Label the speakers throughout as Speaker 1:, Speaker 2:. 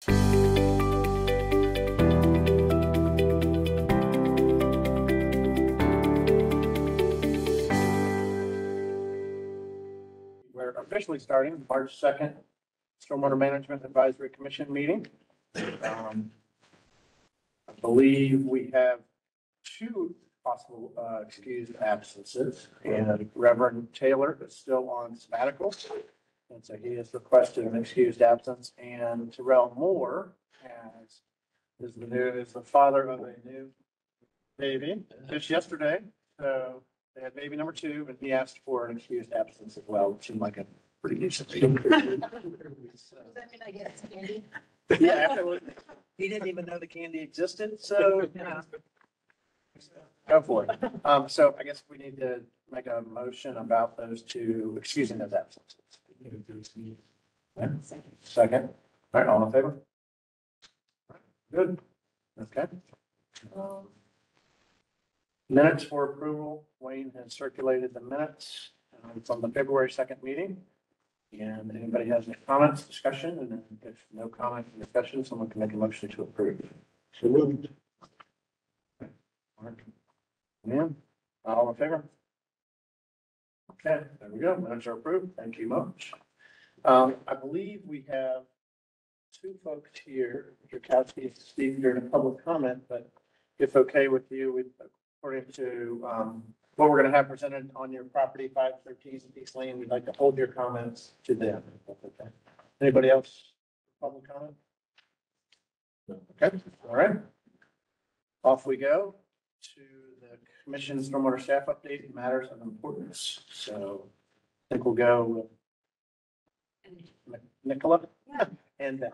Speaker 1: We're officially starting March 2nd, Stormwater Management Advisory Commission meeting. I believe we have two possible excused absences, and Reverend Taylor is still on sabbatical. And so he has requested an excused absence, and Terrell Moore is the father of a new baby just yesterday. So they had baby number 2, and he asked for an excused absence as well, which seemed like a pretty decent thing.
Speaker 2: Does that mean I get some candy?
Speaker 1: Yeah, absolutely. He didn't even know the candy existed, so go for it. So I guess we need to make a motion about those two, excusing those absences. Second. All right, all in favor? Good. Okay. Minutes for approval. Wayne has circulated the minutes from the February 2nd meeting. And anybody has any comments, discussion? And if no comment and discussion, someone can make a motion to approve. So moved. Mark. Man, all in favor? Okay, there we go. Minutes are approved. Thank you much. I believe we have two folks here, Mr. Kowski and Steve, during a public comment, but if okay with you, according to what we're going to have presented on your property, 513 East Lane, we'd like to hold your comments to them. Okay. Anybody else? Public comment? Okay, all right. Off we go to the Commission's Stormwater Staff Update and Matters of Importance. So I think we'll go with Nicola and Ben.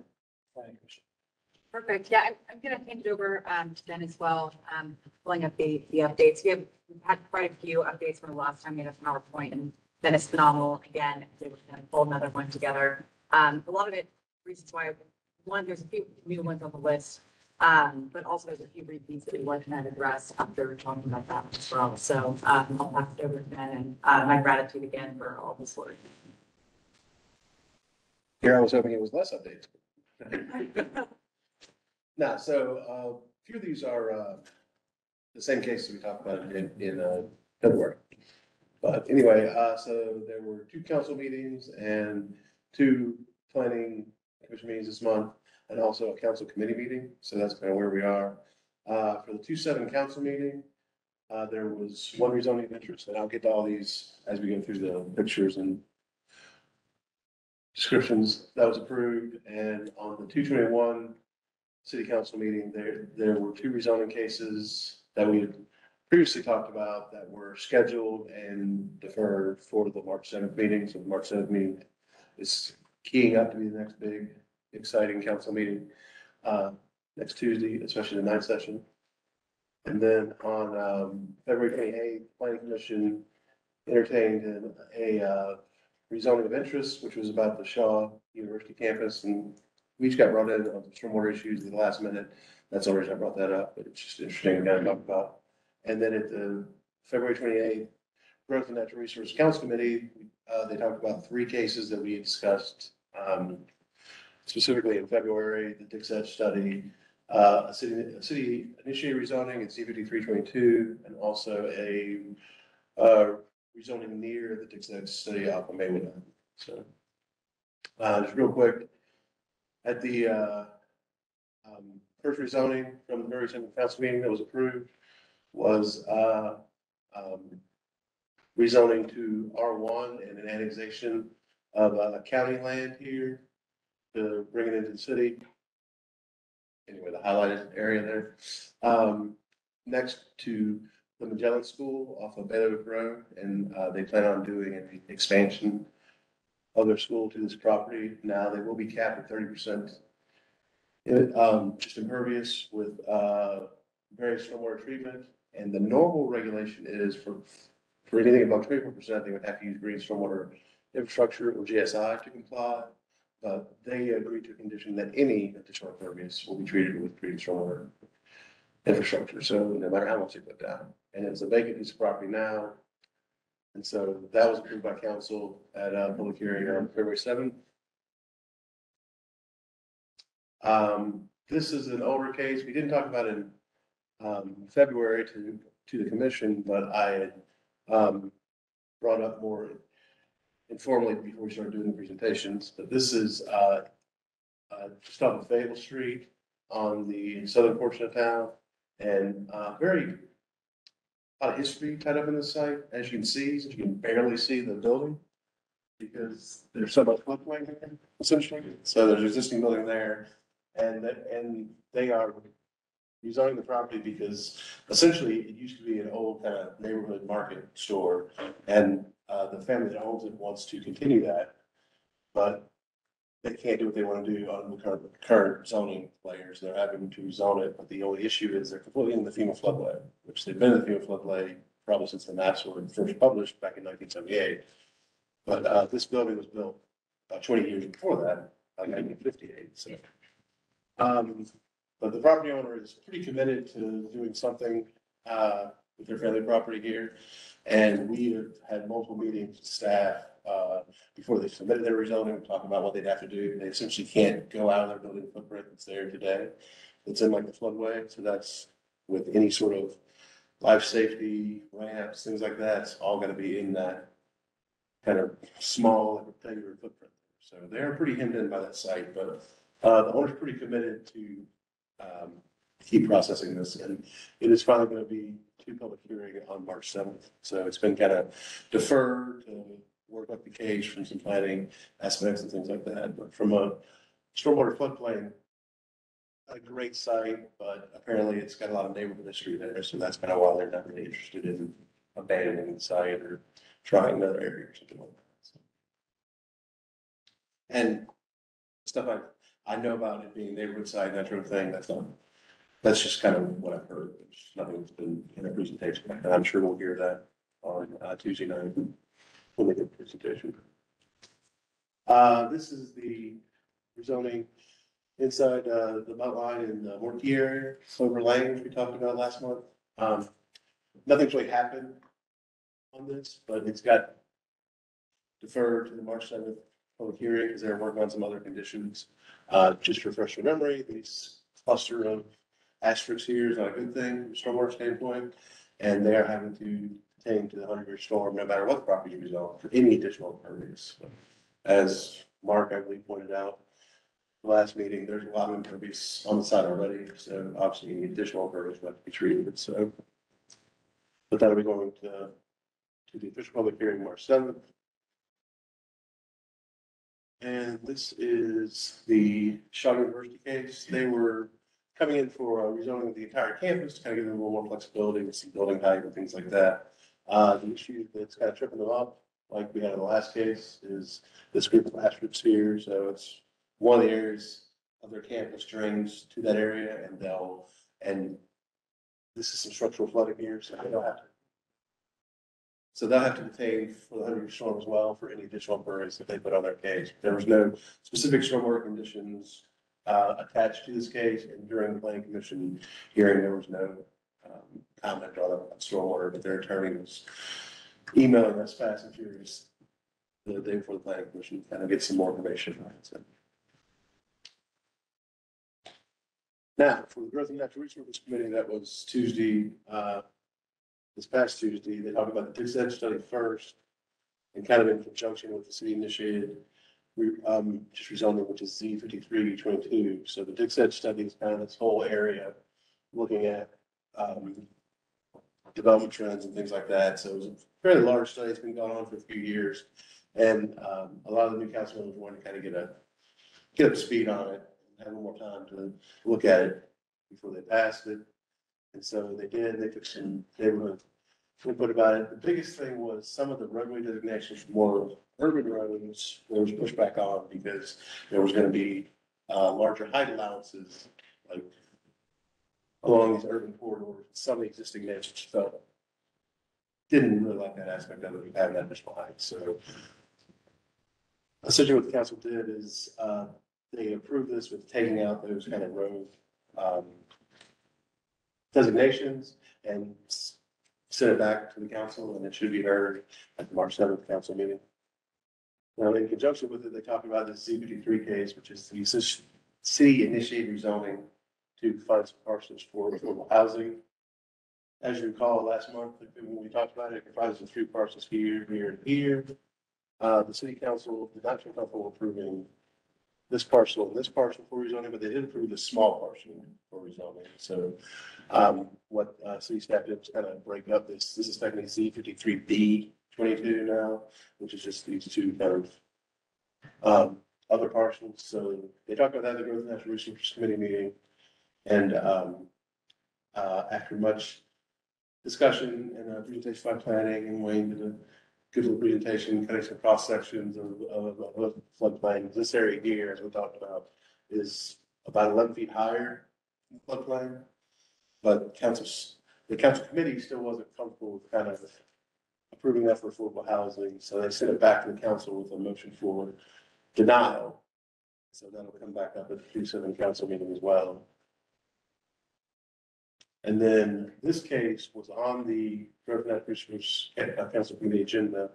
Speaker 3: Perfect. Yeah, I'm going to hand it over to Ben as well, pulling up the updates. We've had quite a few updates from the last time we had a PowerPoint, and Ben is phenomenal. Again, they were going to pull another one together. A lot of it, reasons why, one, there's a few new ones on the list, but also there's a few repeats that we want to address after talking about that as well. So I'll pass it over to Ben, and my gratitude again for all this work.
Speaker 4: Here, I was hoping it was less updates. No, so a few of these are the same cases we talked about in February. But anyway, so there were 2 council meetings and 2 planning commission meetings this month, and also a council committee meeting. So that's kind of where we are. For the 2/7 council meeting, there was 1 rezoning of interest, and I'll get to all these as we go through the pictures and descriptions that was approved. And on the 2/21 city council meeting, there were 2 rezoning cases that we had previously talked about that were scheduled and deferred for the March 7th meeting. So the March 7th meeting is keying up to be the next big, exciting council meeting next Tuesday, especially the night session. And then on February 28th, Planning Commission entertained a rezoning of interest, which was about the Shaw University campus, and we each got brought in on some stormwater issues at the last minute. That's the reason I brought that up, but it's just interesting to talk about. And then at the February 28th Growth and Natural Resource Council Committee, they talked about 3 cases that we had discussed, specifically in February: the Dix Edge study, a city initiated rezoning at C-5322, and also a rezoning near the Dix Edge study off of Maywood. So just real quick, at the first rezoning from the February 7th council meeting that was approved was rezoning to R1 and an annexation of county land here to bring it into the city. Anyway, the highlighted area there. Next to the Magellan School off of Bailiwick Road, and they plan on doing an expansion of their school to this property. Now they will be capped at 30%. Just impervious with various stormwater treatment, and the normal regulation is for anything above 24%, they would have to use green stormwater infrastructure or GSI to comply. But they agreed to a condition that any additional impervious will be treated with green stormwater infrastructure. So no matter how much they put down, and it's a vacant piece of property now. And so that was approved by council at a public hearing on February 7th. This is an older case. We didn't talk about it in February to the commission, but I had brought up more informally before we started doing the presentations. But this is just off of Fable Street on the southern portion of town, and very a lot of history tied up in this site. As you can see, you can barely see the building because there's so much floodplain here, essentially. So there's an existing building there, and they are rezoning the property because essentially it used to be an old kind of neighborhood market store, and the family that owns it wants to continue that, but they can't do what they want to do on the current zoning layers. They're having to rezone it, but the only issue is they're completely in the FEMA floodway, which they've been in the FEMA floodway probably since the maps were first published back in 1978. But this building was built about 20 years before that, like 1958. So, but the property owner is pretty committed to doing something with their family property here. And we have had multiple meetings with staff before they submitted their rezoning, talking about what they'd have to do. They essentially can't go out of their building footprint that's there today. It's in like the floodway. So that's with any sort of life safety, ramps, things like that. It's all going to be in that kind of small rectangular footprint. So they're pretty hemmed in by that site, but the owner's pretty committed to keep processing this. And it is finally going to be to public hearing on March 7th. So it's been kind of deferred to work up the case from some planning aspects and things like that. But from a stormwater floodplain, a great site, but apparently it's got a lot of neighborhood history there. So that's kind of why they're not really interested in abandoning the site or trying another area or something like that. So. And stuff I know about it being a neighborhood site, that sort of thing, that's just kind of what I've heard. There's nothing that's been in a presentation. And I'm sure we'll hear that on Tuesday night when they get the presentation. This is the rezoning inside the Mount Line in the Morkey area, Silver Lane, which we talked about last month. Nothing's really happened on this, but it's got deferred to the March 7th public hearing because they're working on some other conditions. Just to refresh your memory, these cluster of asterisks here is not a good thing from a stormwater standpoint, and they are having to attain to the 100-year storm no matter what the property is rezoned for any additional impervious. As Mark, I believe, pointed out the last meeting, there's a lot of impervious on the side already, so obviously any additional impervious will have to be treated. So, but that'll be going to the official public hearing March 7th. And this is the Shaw University case. They were coming in for rezoning of the entire campus to kind of give them a little more flexibility with some building height and things like that. The issue that's kind of tripping them up, like we had in the last case, is this group of asterisks here. So it's one of the areas of their campus drains to that area, and this is some structural flooding here, so they'll have to detain for the 100-year storm as well for any additional impervious that they put on their case. There was no specific stormwater conditions attached to this case, and during the planning commission hearing, there was no comment on stormwater, but their attorney was emailing us fast and furious the day before the planning commission to kind of get some more information on it. So. Now, for the Growth and Natural Resources Committee, that was Tuesday, this past Tuesday, they talked about the Dix Edge study first, and kind of in conjunction with the city initiated just rezoning, which is Z5322. So the Dix Edge study is kind of this whole area looking at development trends and things like that. So it was a fairly large study. It's been going on for a few years, and a lot of the new council members wanted to kind of get up to speed on it and have a little more time to look at it before they passed it. And so they did. They took some neighborhood input about it. The biggest thing was some of the roadway designations for more urban roads. There was pushback on because there was going to be larger height allowances, like along these urban corridors. Some of the existing neighborhoods didn't really like that aspect of it, having that additional height. So essentially what the council did is they approved this with taking out those kind of road designations and send it back to the council, and it should be heard at the March 7th council meeting. Now, in conjunction with it, they talked about this Z53 case, which is the city initiated rezoning to find some parcels for affordable housing. As you recall, last month, when we talked about it, it provides us 3 parcels here, here, and here. The city council did not feel comfortable approving this parcel and this parcel for rezoning, but they did approve the small parcel for rezoning. So what city staff did was kind of break up this. This is technically C53B 22 now, which is just these 2 kind of other parcels. So they talked about that at the Growth and Natural Resources Committee meeting. And after much discussion and presentation by planning, and Wayne did a good little presentation, cutting some cross sections of floodplain. This area here, as we talked about, is about 11 feet higher than the floodplain. But the council committee still wasn't comfortable with kind of approving that for affordable housing. So they sent it back to the council with a motion for denial. So that'll come back up at the Q7 council meeting as well. And then this case was on the Growth and Natural Resources Council Committee agenda,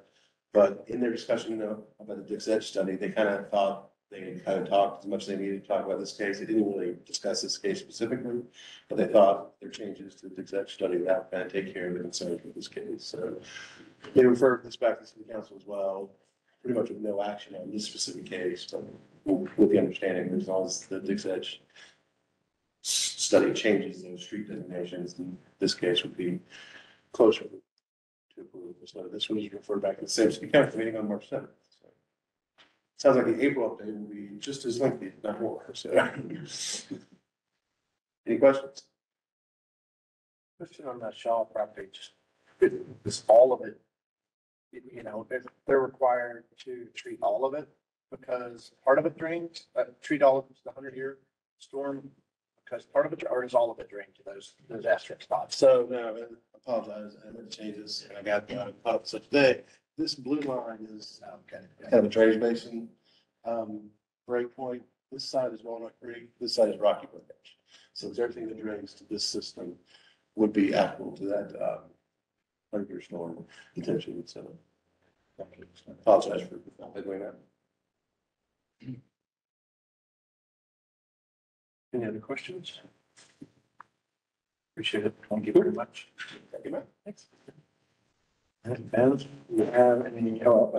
Speaker 4: but in their discussion about the Dix Edge study, they kind of thought they kind of talked as much as they needed to talk about this case. They didn't really discuss this case specifically, but they thought their changes to the Dix Edge study would have kind of take care of the concerns with this case. So they referred this back to the city council as well, pretty much with no action on this specific case, but with the understanding that as long as the Dix Edge study changes those street designations, in this case would be closer to approval. So this one is referred back to the same city council meeting on March 7th. So sounds like the April update will be just as lengthy, if not more. So any questions?
Speaker 1: Question on that Shaw property, is all of it, if they're required to treat all of it, because part of it drains, treat all of the 100-year storm, because part of it, or is all of it drained to those asterisk spots?
Speaker 4: So no, I apologize. I made changes and I got caught up such today. This blue line is kind of a drainage basin break point. This side is Walnut Creek. This side is Rocky Brook Edge. So it's everything that drains to this system would be applicable to that 100-year storm potentially. So I apologize for not doing that.
Speaker 1: Any other questions? Appreciate it. Thank you very much.
Speaker 4: Thank you, Matt.
Speaker 1: Thanks. And Ben, do you have anything else?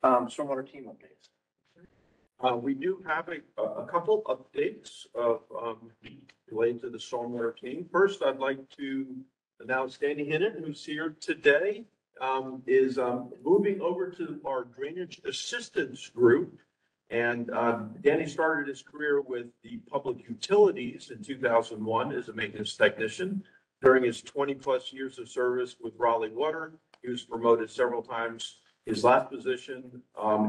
Speaker 1: Stormwater team updates.
Speaker 5: We do have a couple updates of, related to the stormwater team. First, I'd like to announce Danny Hinnon, who's here today, is moving over to our drainage assistance group. And Danny started his career with the public utilities in 2001 as a maintenance technician. During his 20-plus years of service with Raleigh Water, he was promoted several times. His last position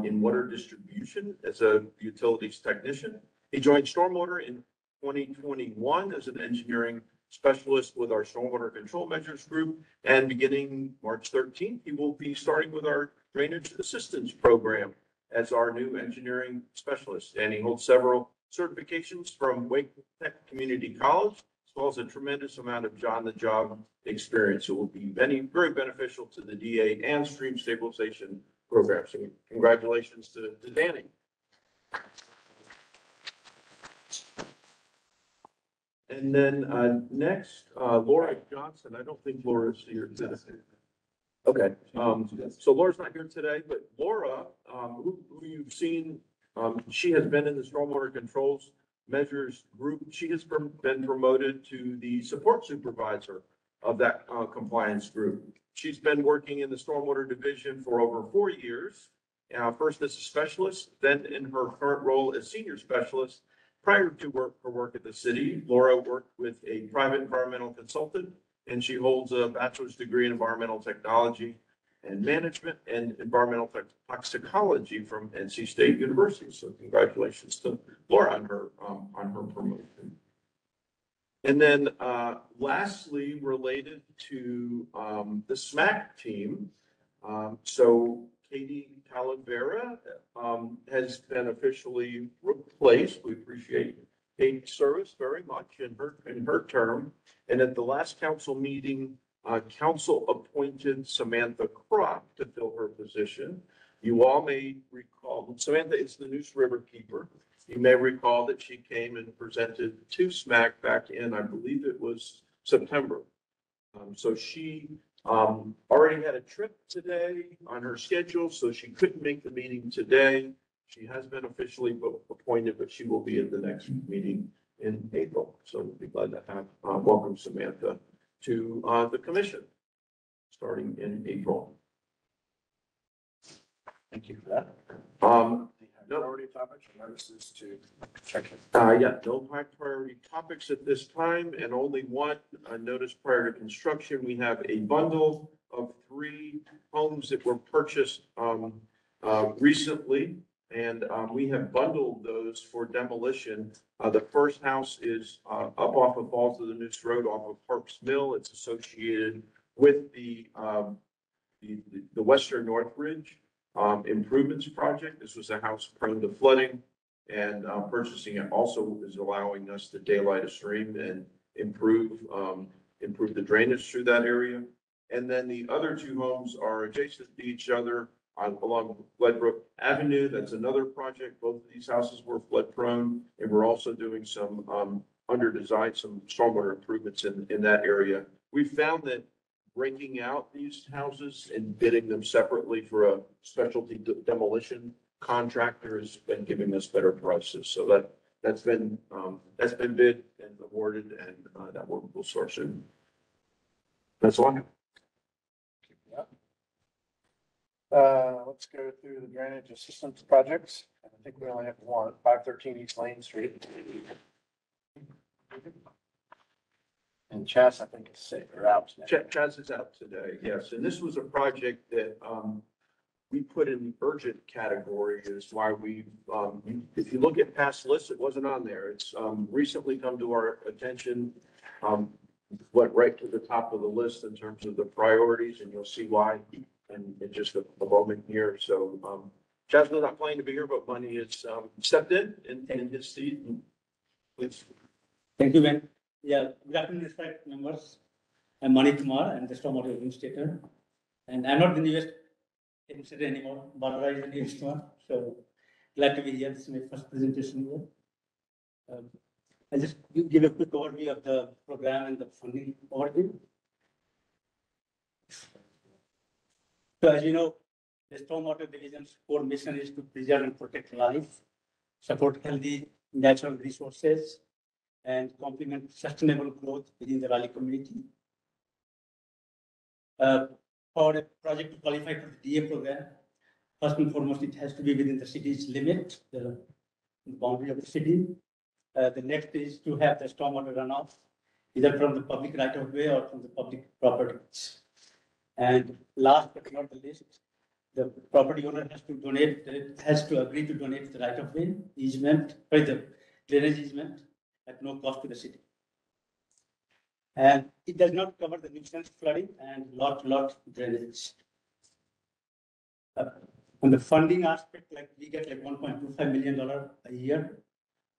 Speaker 5: in water distribution as a utilities technician. He joined Stormwater in 2021 as an engineering specialist with our stormwater control measures group. And beginning March 13th, he will be starting with our drainage assistance program as our new engineering specialist. And he holds several certifications from Wake Tech Community College, as well as a tremendous amount of on-the-job experience. It will be very beneficial to the DA and stream stabilization program. So congratulations to Danny. And then next, Laura Johnson. I don't think Laura's here today. Okay, so Laura's not here today, but Laura, who you've seen, she has been in the stormwater controls measures group. She has been promoted to the support supervisor of that compliance group. She's been working in the stormwater division for over 4 years, first as a specialist, then in her current role as senior specialist. Prior to her work at the city, Laura worked with a private environmental consultant, and she holds a bachelor's degree in environmental technology and management and environmental toxicology from NC State University. So congratulations to Laura on her promotion. And then lastly, related to the SMAC team, so Katie Calavera has been officially replaced. We appreciate Katie's service very much in her term. And at the last council meeting, council appointed Samantha Kropp to fill her position. You all may recall Samantha is the Neuse River Keeper. You may recall that she came and presented to SMAC back in, I believe it was September. So she already had a trip today on her schedule, so she couldn't make the meeting today. She has been officially appointed, but she will be at the next meeting in April. So we'll be glad to have welcome Samantha to the commission starting in April.
Speaker 1: Thank you for that.
Speaker 5: No.
Speaker 1: Priority topics or notices to check it.
Speaker 5: Yeah, no high priority topics at this time, and only one notice prior to construction. We have a bundle of 3 homes that were purchased recently, and we have bundled those for demolition. The first house is up off of Falls of the Neuse Road off of Harps Mill. It's associated with the Western North Ridge improvements project. This was a house prone to flooding, and purchasing it also is allowing us to daylight a stream and improve the drainage through that area. And then the other 2 homes are adjacent to each other along Glenbrook Avenue. That's another project. Both of these houses were flood prone, and we're also doing some under design, some stormwater improvements in that area. We found that breaking out these houses and bidding them separately for a specialty demolition contractor has been giving us better prices. So that's been bid and awarded, and that work will start soon. That's all I have.
Speaker 1: Let's go through the drainage assistance projects. I think we only have one, 513 East Lane Street. And Chas, I think, is sick or out today.
Speaker 5: Chaz is out today, yes. And this was a project that we put in the urgent category, is why we, if you look at past lists, it wasn't on there. It's recently come to our attention, went right to the top of the list in terms of the priorities, and you'll see why in just a moment here. So Chaz was not planning to be here, but Money has stepped in his seat. Please.
Speaker 6: Thank you, Ben. Yeah, good afternoon, respected members. I'm Mani Kumar, I'm the stormwater administrator, and I'm not the newest administrator anymore. Barbara is the newest one, so glad to be here. This is my first presentation here. I'll just give a quick overview of the program and the funding overview. So as you know, the Stormwater Division's core mission is to preserve and protect life, support healthy natural resources, and complement sustainable growth within the Raleigh community. For a project to qualify for the DA program, first and foremost, it has to be within the city's limit, the boundary of the city. The next is to have the stormwater runoff, either from the public right of way or from the public properties. And last but not the least, the property owner has to agree to donate the right of way easement, or the drainage easement at no cost to the city. And it does not cover the nuisance flooding and lot drainage. On the funding aspect, like we get like $1.25 million a year,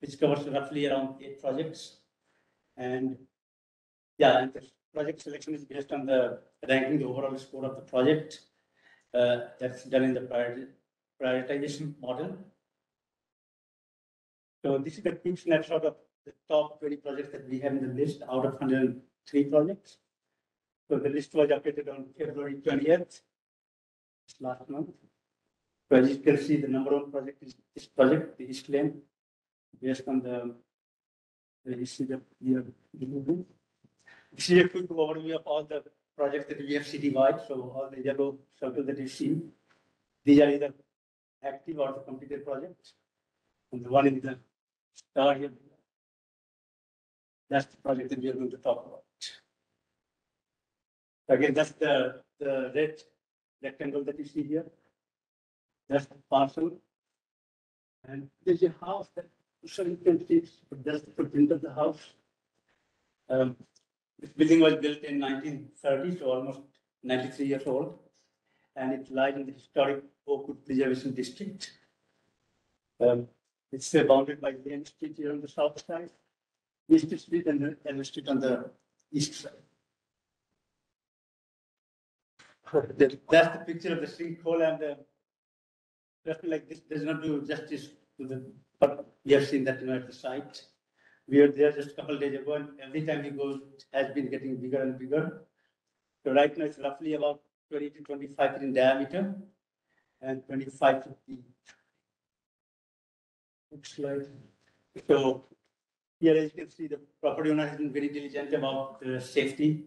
Speaker 6: which covers roughly around 8 projects. And yeah, and the project selection is based on the ranking the overall score of the project. That's done in the prioritization model. So this is a quick snapshot of the top 20 projects that we have in the list out of 103 projects. So the list was updated on February 20th, last month. So as you can see, the number one project is this project, the East Lane, based on you see the this is a quick overview of all the projects that we have citywide. So all the yellow circles that you see, these are either active or the completed projects. And the one in the star here, that's the project that we are going to talk about. Again, that's the red rectangle that you see here. That's the parcel. And there's a house that you can see, that's the footprint of the house. This building was built in 1930, so almost 93 years old. And it lies in the historic Oakwood Preservation District. It's bounded by Main Street here on the south side, East Street, and Elm Street on the east side. That's the picture of the sinkhole and just like this does not do justice to the, but we have seen that, at the site. We were there just a couple of days ago, and every time we go, it has been getting bigger and bigger. So right now it's roughly about 20 to 25 feet in diameter and 25 to deep. Looks like. So here, as you can see, the property owner has been very diligent about the safety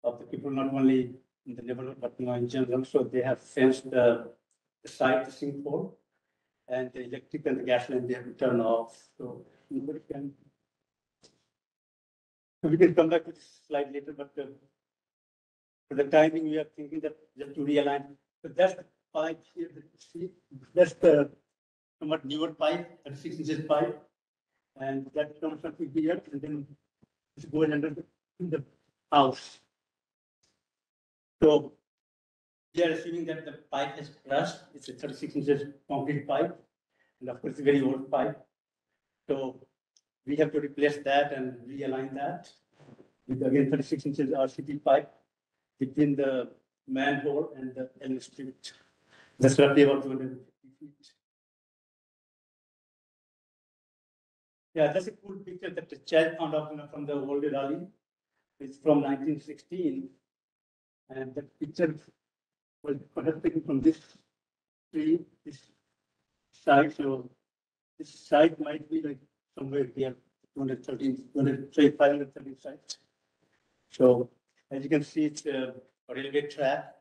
Speaker 6: of the people, not only in the neighborhood, but in general. So they have fenced the site, the sink hole, and the electric and the gas line they have to turn off. So nobody can. So we can come back to this slide later, but for the timing, we are thinking that just to realign. So that's the pipe here that you see. That's the somewhat newer pipe, 36 inches pipe, and that comes up here, and then it's going under the house. So we are assuming that the pipe has crushed. It's a 36 inches concrete pipe, and of course, it's a very old pipe. So we have to replace that and realign that with again 36 inches RCP pipe between the manhole and the L street. That's roughly about 250 feet. Yeah, that's a cool picture that the child found out from the old Raleigh. It's from 1916. And that picture was perhaps taken from this tree, this side. So this side might be like somewhere here, 513 sites. So as you can see, it's a railway track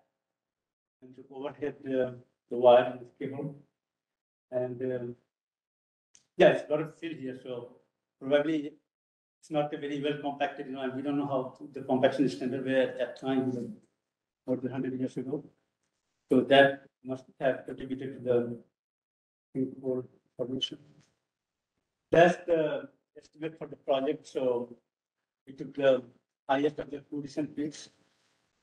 Speaker 6: and to overhead the wire and the cable. And yeah, it's a lot of fill here. So probably it's not a very well compacted, and we don't know how the compaction standard were at that time, more than 100 years ago. So that must have contributed to the sinkhole formation. That's the estimate for the project. So we took the highest of the two recent peaks,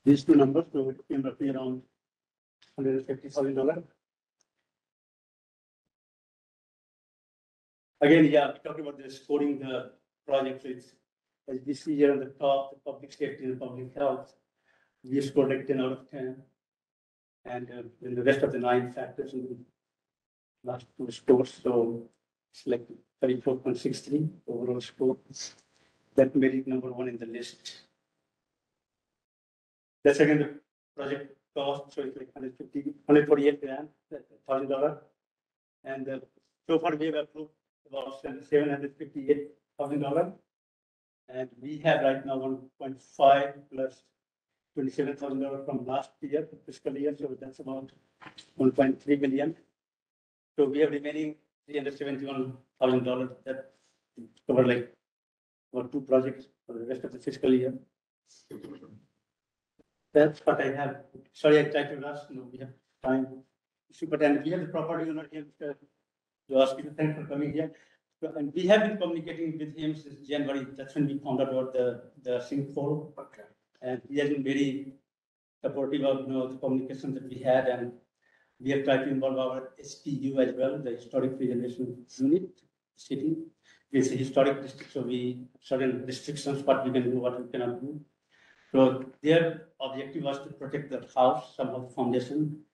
Speaker 6: these two numbers, so it came roughly around $150,000. Again, yeah, we talked about the scoring the project. So it's, as we see here on the top, the public safety and public health, we scored like 10 out of 10. And in the rest of the 9 factors in the last 2 scores, so it's like 34.63 overall score. That made it number 1 in the list. That's again the project cost, so it's like $148,000. And so far we have approved about $758,000. And we have right now 1.5 plus $27,000 from last year, fiscal year, so that's about 1.3 million. So we have remaining $371,000 that cover like about 2 projects for the rest of the fiscal year. That's what I have. Sorry, I tried to rush. No, we have time. But and we have the property owner here to ask you. Thanks for coming here. And we have been communicating with him since January. That's when we found out about the sinkhole.
Speaker 1: Okay.
Speaker 6: And he has been very supportive of the communication that we had, and we have tried to involve our SPU as well, the Historic Preservation Unit city. It's a historic district, so we certain restrictions what we can do, what we cannot do. So their objective was to protect the house, some of the foundation,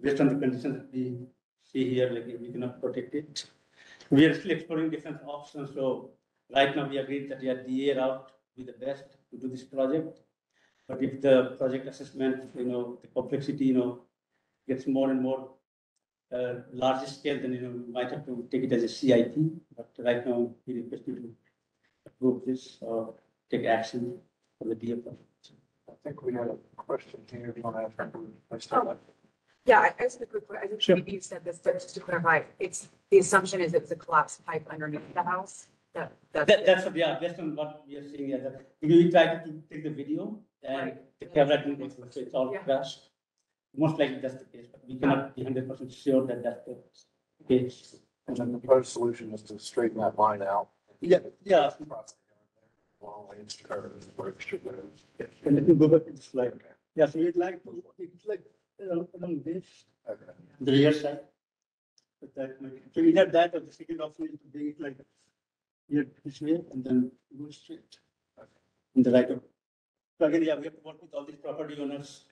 Speaker 6: based on the conditions that we see here, like we cannot protect it. We are still exploring different options. So right now we agreed that the DA route will be the best to do this project. But if the project assessment, the complexity, gets more and more large scale, then, we might have to take it as a CIP. But right now, we request you to approve this or take action for the DA project.
Speaker 1: I think we had a question here. If you want to ask,
Speaker 3: Yeah, I just a quick, I think
Speaker 6: Sure.
Speaker 3: maybe you said this, but just to clarify, the assumption is it's a collapsed pipe underneath the house.
Speaker 6: That's based on what we are seeing. We tried to take the video and
Speaker 3: Right.
Speaker 6: the camera didn't take it, so it's all
Speaker 3: Yeah.
Speaker 6: crashed. Most likely that's the case, but we cannot be 100% sure that that's the case.
Speaker 1: and then the proposed solution is to straighten that line out.
Speaker 6: Yeah.
Speaker 1: Long ways to curve where it should go.
Speaker 6: And let me go back to the slide. Yeah, so we'd like to, it's like along this,
Speaker 1: Okay.
Speaker 6: the rear side. But so we have that, but the second option is to bring it like here this way and then go straight in the right of. So again, yeah, we have to work with all these property owners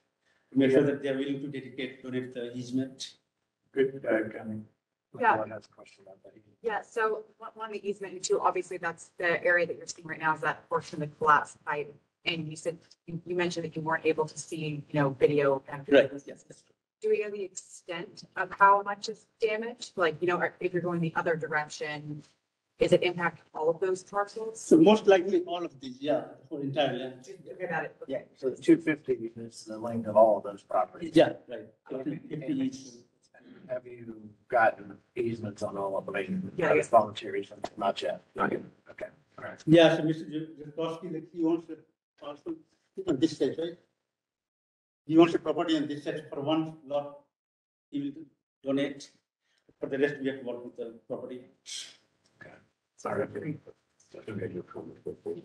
Speaker 6: to make sure that they are willing to donate the easement
Speaker 1: Good, I mean.
Speaker 3: Yeah.
Speaker 1: One has a question about that.
Speaker 3: Yeah, so one of the easement, and two, obviously that's the area that you're seeing right now is that portion of the collapsed pipe. And you said, you mentioned that you weren't able to see, video.
Speaker 6: Right, yes.
Speaker 3: Do we know the extent of how much is damaged? Like, if you're going the other direction, is it impact all of those parcels?
Speaker 6: So most likely all of these, yeah, for entire land.
Speaker 3: Okay, got it.
Speaker 1: Yeah, so the 250 is the length of all of those properties.
Speaker 6: Yeah, right. 50 each.
Speaker 1: Have you gotten easements on all of them?
Speaker 3: Yeah,
Speaker 1: Have
Speaker 3: yeah.
Speaker 1: volunteer easements? Not yet.
Speaker 4: Not yet.
Speaker 1: Okay, all right.
Speaker 6: Yeah, so Mr. Jankowski, like he wants the parcel on this side, right? He wants the property on this side for one lot. He will donate. For the rest, we have to work with the property.
Speaker 1: Sorry.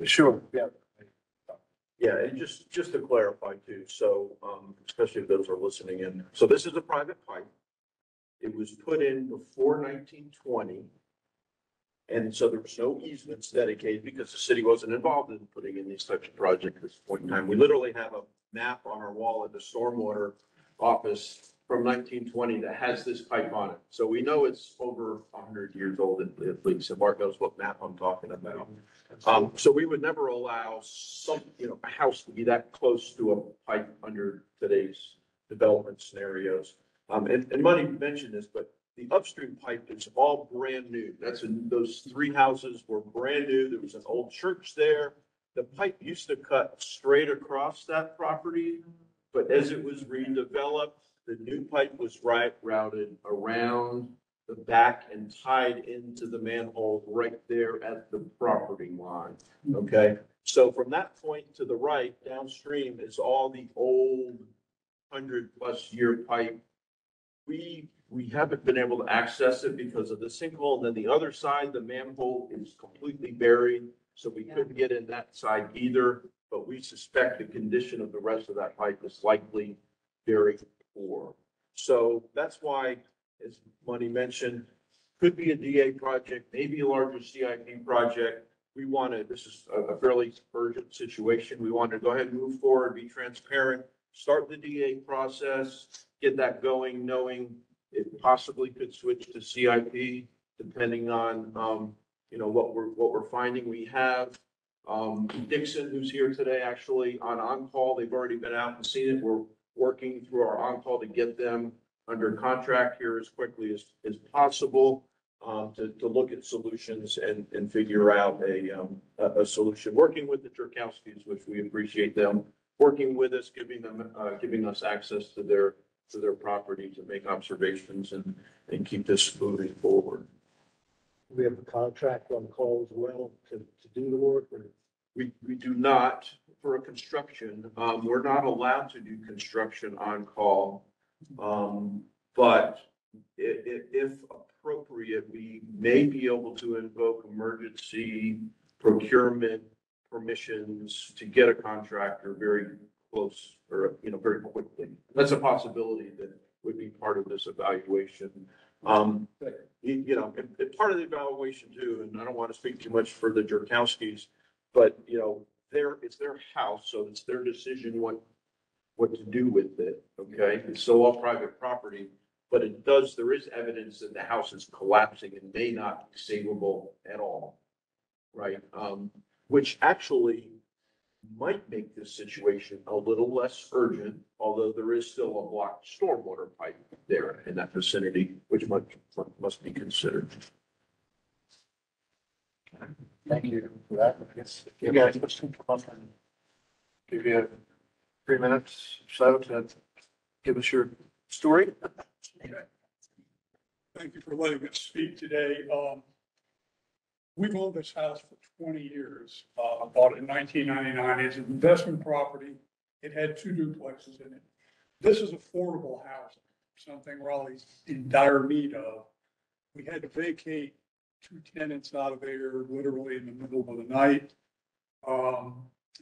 Speaker 1: Sure, yeah.
Speaker 5: Yeah, and just to clarify too, so, especially if those are listening in, so this is a private pipe. It was put in before 1920. And so there was no easements dedicated because the city wasn't involved in putting in these types of projects at this point in time. We literally have a map on our wall at the stormwater office from 1920 that has this pipe on it. So we know it's over 100 years old at least, and Mark knows what map I'm talking about. So we would never allow a house to be that close to a pipe under today's development scenarios. And Money mentioned this, but the upstream pipe is all brand new. Those three houses were brand new. There was an old church there. The pipe used to cut straight across that property, but as it was redeveloped, the new pipe was routed around the back and tied into the manhole right there at the property line. Okay, so from that point to the right downstream is all the old 100-plus-year pipe. We haven't been able to access it because of the sinkhole. And then the other side, the manhole is completely buried. So we couldn't get in that side either, but we suspect the condition of the rest of that pipe is likely very poor. So that's why, as Money mentioned, could be a DA project, maybe a larger CIP project. This is a fairly urgent situation. We want to go ahead and move forward, be transparent, start the DA process, get that going, knowing it possibly could switch to CIP, depending on, what we're finding. We have, Dixon, who's here today, actually on call. They've already been out and seen it. We're working through our on-call to get them under contract here as quickly as possible, to look at solutions and figure out a solution. Working with the Jerkowskis, which we appreciate them working with us, giving us access to their property to make observations and keep this moving forward.
Speaker 7: We have a contract on call as well to do the work, or?
Speaker 5: We do not for a construction. We're not allowed to do construction on call. But if appropriate, we may be able to invoke emergency procurement permissions to get a contractor very close or, very quickly. That's a possibility that would be part of this evaluation. And part of the evaluation too, and I don't want to speak too much for the Jerkowskis, but, it's their house, so it's their decision what to do with it, okay? It's still all private property, but there is evidence that the house is collapsing and may not be savable at all, right? Which actually might make this situation a little less urgent, although there is still a blocked stormwater pipe there in that vicinity, which must be considered.
Speaker 1: Thank you for that. I guess you guys put some up and give you 3 minutes or so to give us your story.
Speaker 8: Thank you for letting us speak today. We've owned this house for 20 years. I bought it in 1999. It's an investment property. It had 2 duplexes in it. This is affordable housing, something Raleigh's in dire need of. We had to vacate 2 tenants out of there literally in the middle of the night.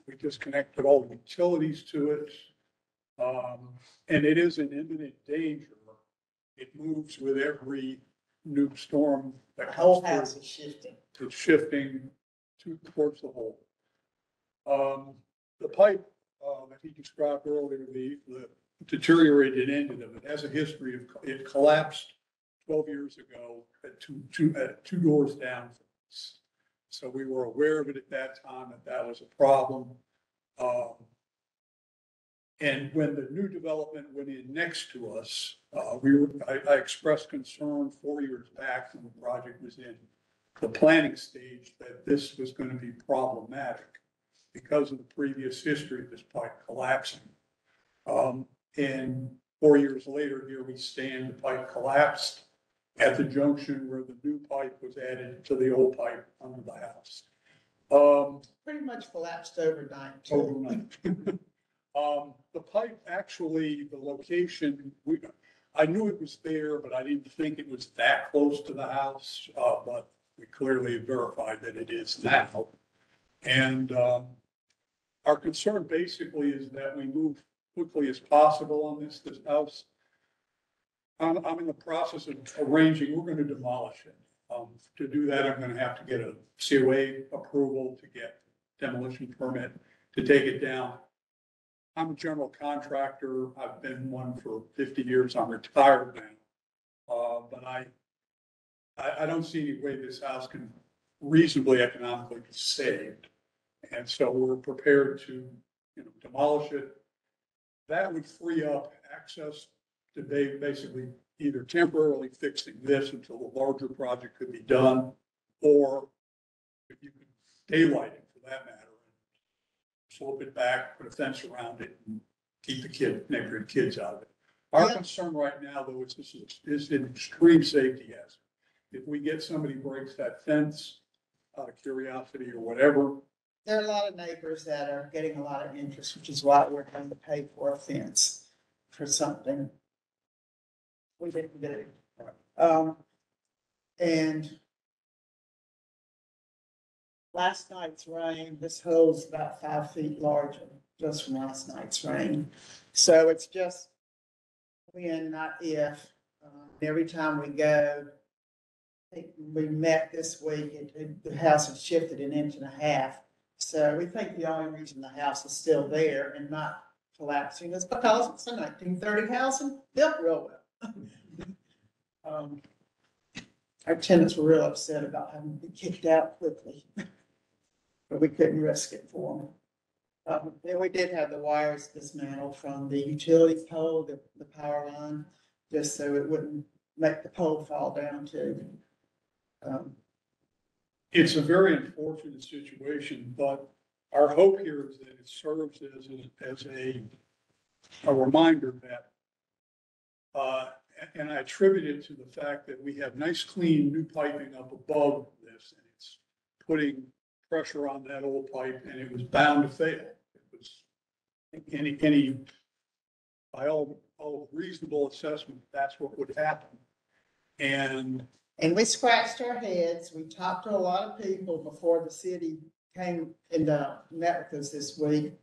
Speaker 8: We disconnected all the utilities to it. And it is in imminent danger. It moves with every new storm that
Speaker 2: The whole
Speaker 8: comes
Speaker 2: house
Speaker 8: through.
Speaker 2: is shifting.
Speaker 8: It's shifting towards the hole. The pipe that he described earlier, the deteriorated end of it has a history of, it collapsed 12 years ago at two doors down from us. So we were aware of it at that time, that was a problem. And when the new development went in next to us, I expressed concern 4 years back when the project was in the planning stage that this was going to be problematic because of the previous history of this pipe collapsing. And 4 years later, here we stand, the pipe collapsed at the junction where the new pipe was added to the old pipe under the house.
Speaker 2: Pretty much collapsed overnight. too.
Speaker 8: Overnight. The pipe, actually, the location, I knew it was there, but I didn't think it was that close to the house. But we clearly verified that it is now. And our concern basically is that we move quickly as possible on this house. I'm in the process of arranging, we're going to demolish it. To do that, I'm going to have to get a COA approval to get demolition permit to take it down. I'm a general contractor. I've been one for 50 years. I'm retired now. But I don't see any way this house can reasonably economically be saved. And so we're prepared to, demolish it. That would free up access to basically either temporarily fixing this until the larger project could be done, or if you could daylight it for that matter. Slope it back, put a fence around it, and keep the neighborhood kids out of it. Our concern right now, though, is this is an extreme safety hazard. If we get somebody who breaks that fence out of curiosity or whatever.
Speaker 2: There are a lot of neighbors that are getting a lot of interest, which is why we're going to pay for a fence for something we didn't do. And last night's rain, this hole's about 5 feet larger just from last night's rain. So it's just when, not if. Every time we go, I think we met this week, the house has shifted 1.5 inches. So we think the only reason the house is still there and not collapsing is because it's a 1930 house and built real well. Our tenants were real upset about having to be kicked out quickly, but we couldn't risk it for them. Then we did have the wires dismantled from the utility pole, the power line, just so it wouldn't make the pole fall down too.
Speaker 8: It's a very unfortunate situation, but our hope here is that it serves as a reminder that, and I attribute it to the fact that we have nice, clean, new piping up above this, and it's putting pressure on that old pipe, and it was bound to fail. It was by all reasonable assessment, that's what would happen. And
Speaker 2: we scratched our heads. We talked to a lot of people before the city came and met with us this week.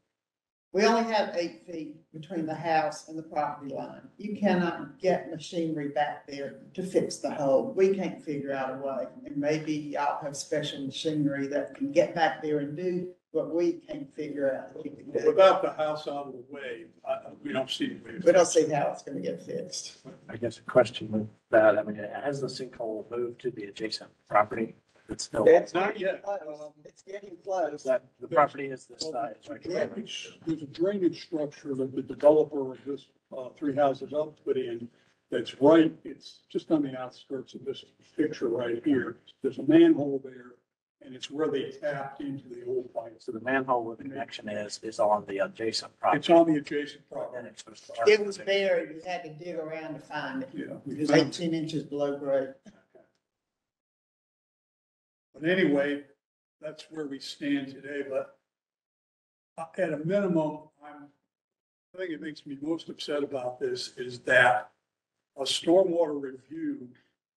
Speaker 2: We only have 8 feet between the house and the property line. You cannot get machinery back there to fix the hole. We can't figure out a way. And maybe y'all have special machinery that can get back there and do what we can't figure out.
Speaker 8: without the house out of the way, we don't see.
Speaker 2: We don't see how it's gonna get fixed.
Speaker 1: I guess a question with that, I mean, has the sinkhole moved to the adjacent property? It's still,
Speaker 2: It's
Speaker 8: Not yet.
Speaker 2: close. It's getting close.
Speaker 1: that, the property is this size, right?
Speaker 8: There's a drainage structure that the developer of this 3 houses up put in that's right, it's just on the outskirts of this picture right here. There's a manhole there, and it's where they tapped into the old pipe.
Speaker 1: So the manhole where the connection is on the adjacent property.
Speaker 8: It's on the adjacent
Speaker 1: And
Speaker 8: property.
Speaker 1: it's supposed to-
Speaker 2: It was buried. You had to dig around to find it.
Speaker 8: Yeah.
Speaker 2: It was 18 inches below grade.
Speaker 8: But anyway, that's where we stand today, but at a minimum, I think it makes me most upset about this is that a stormwater review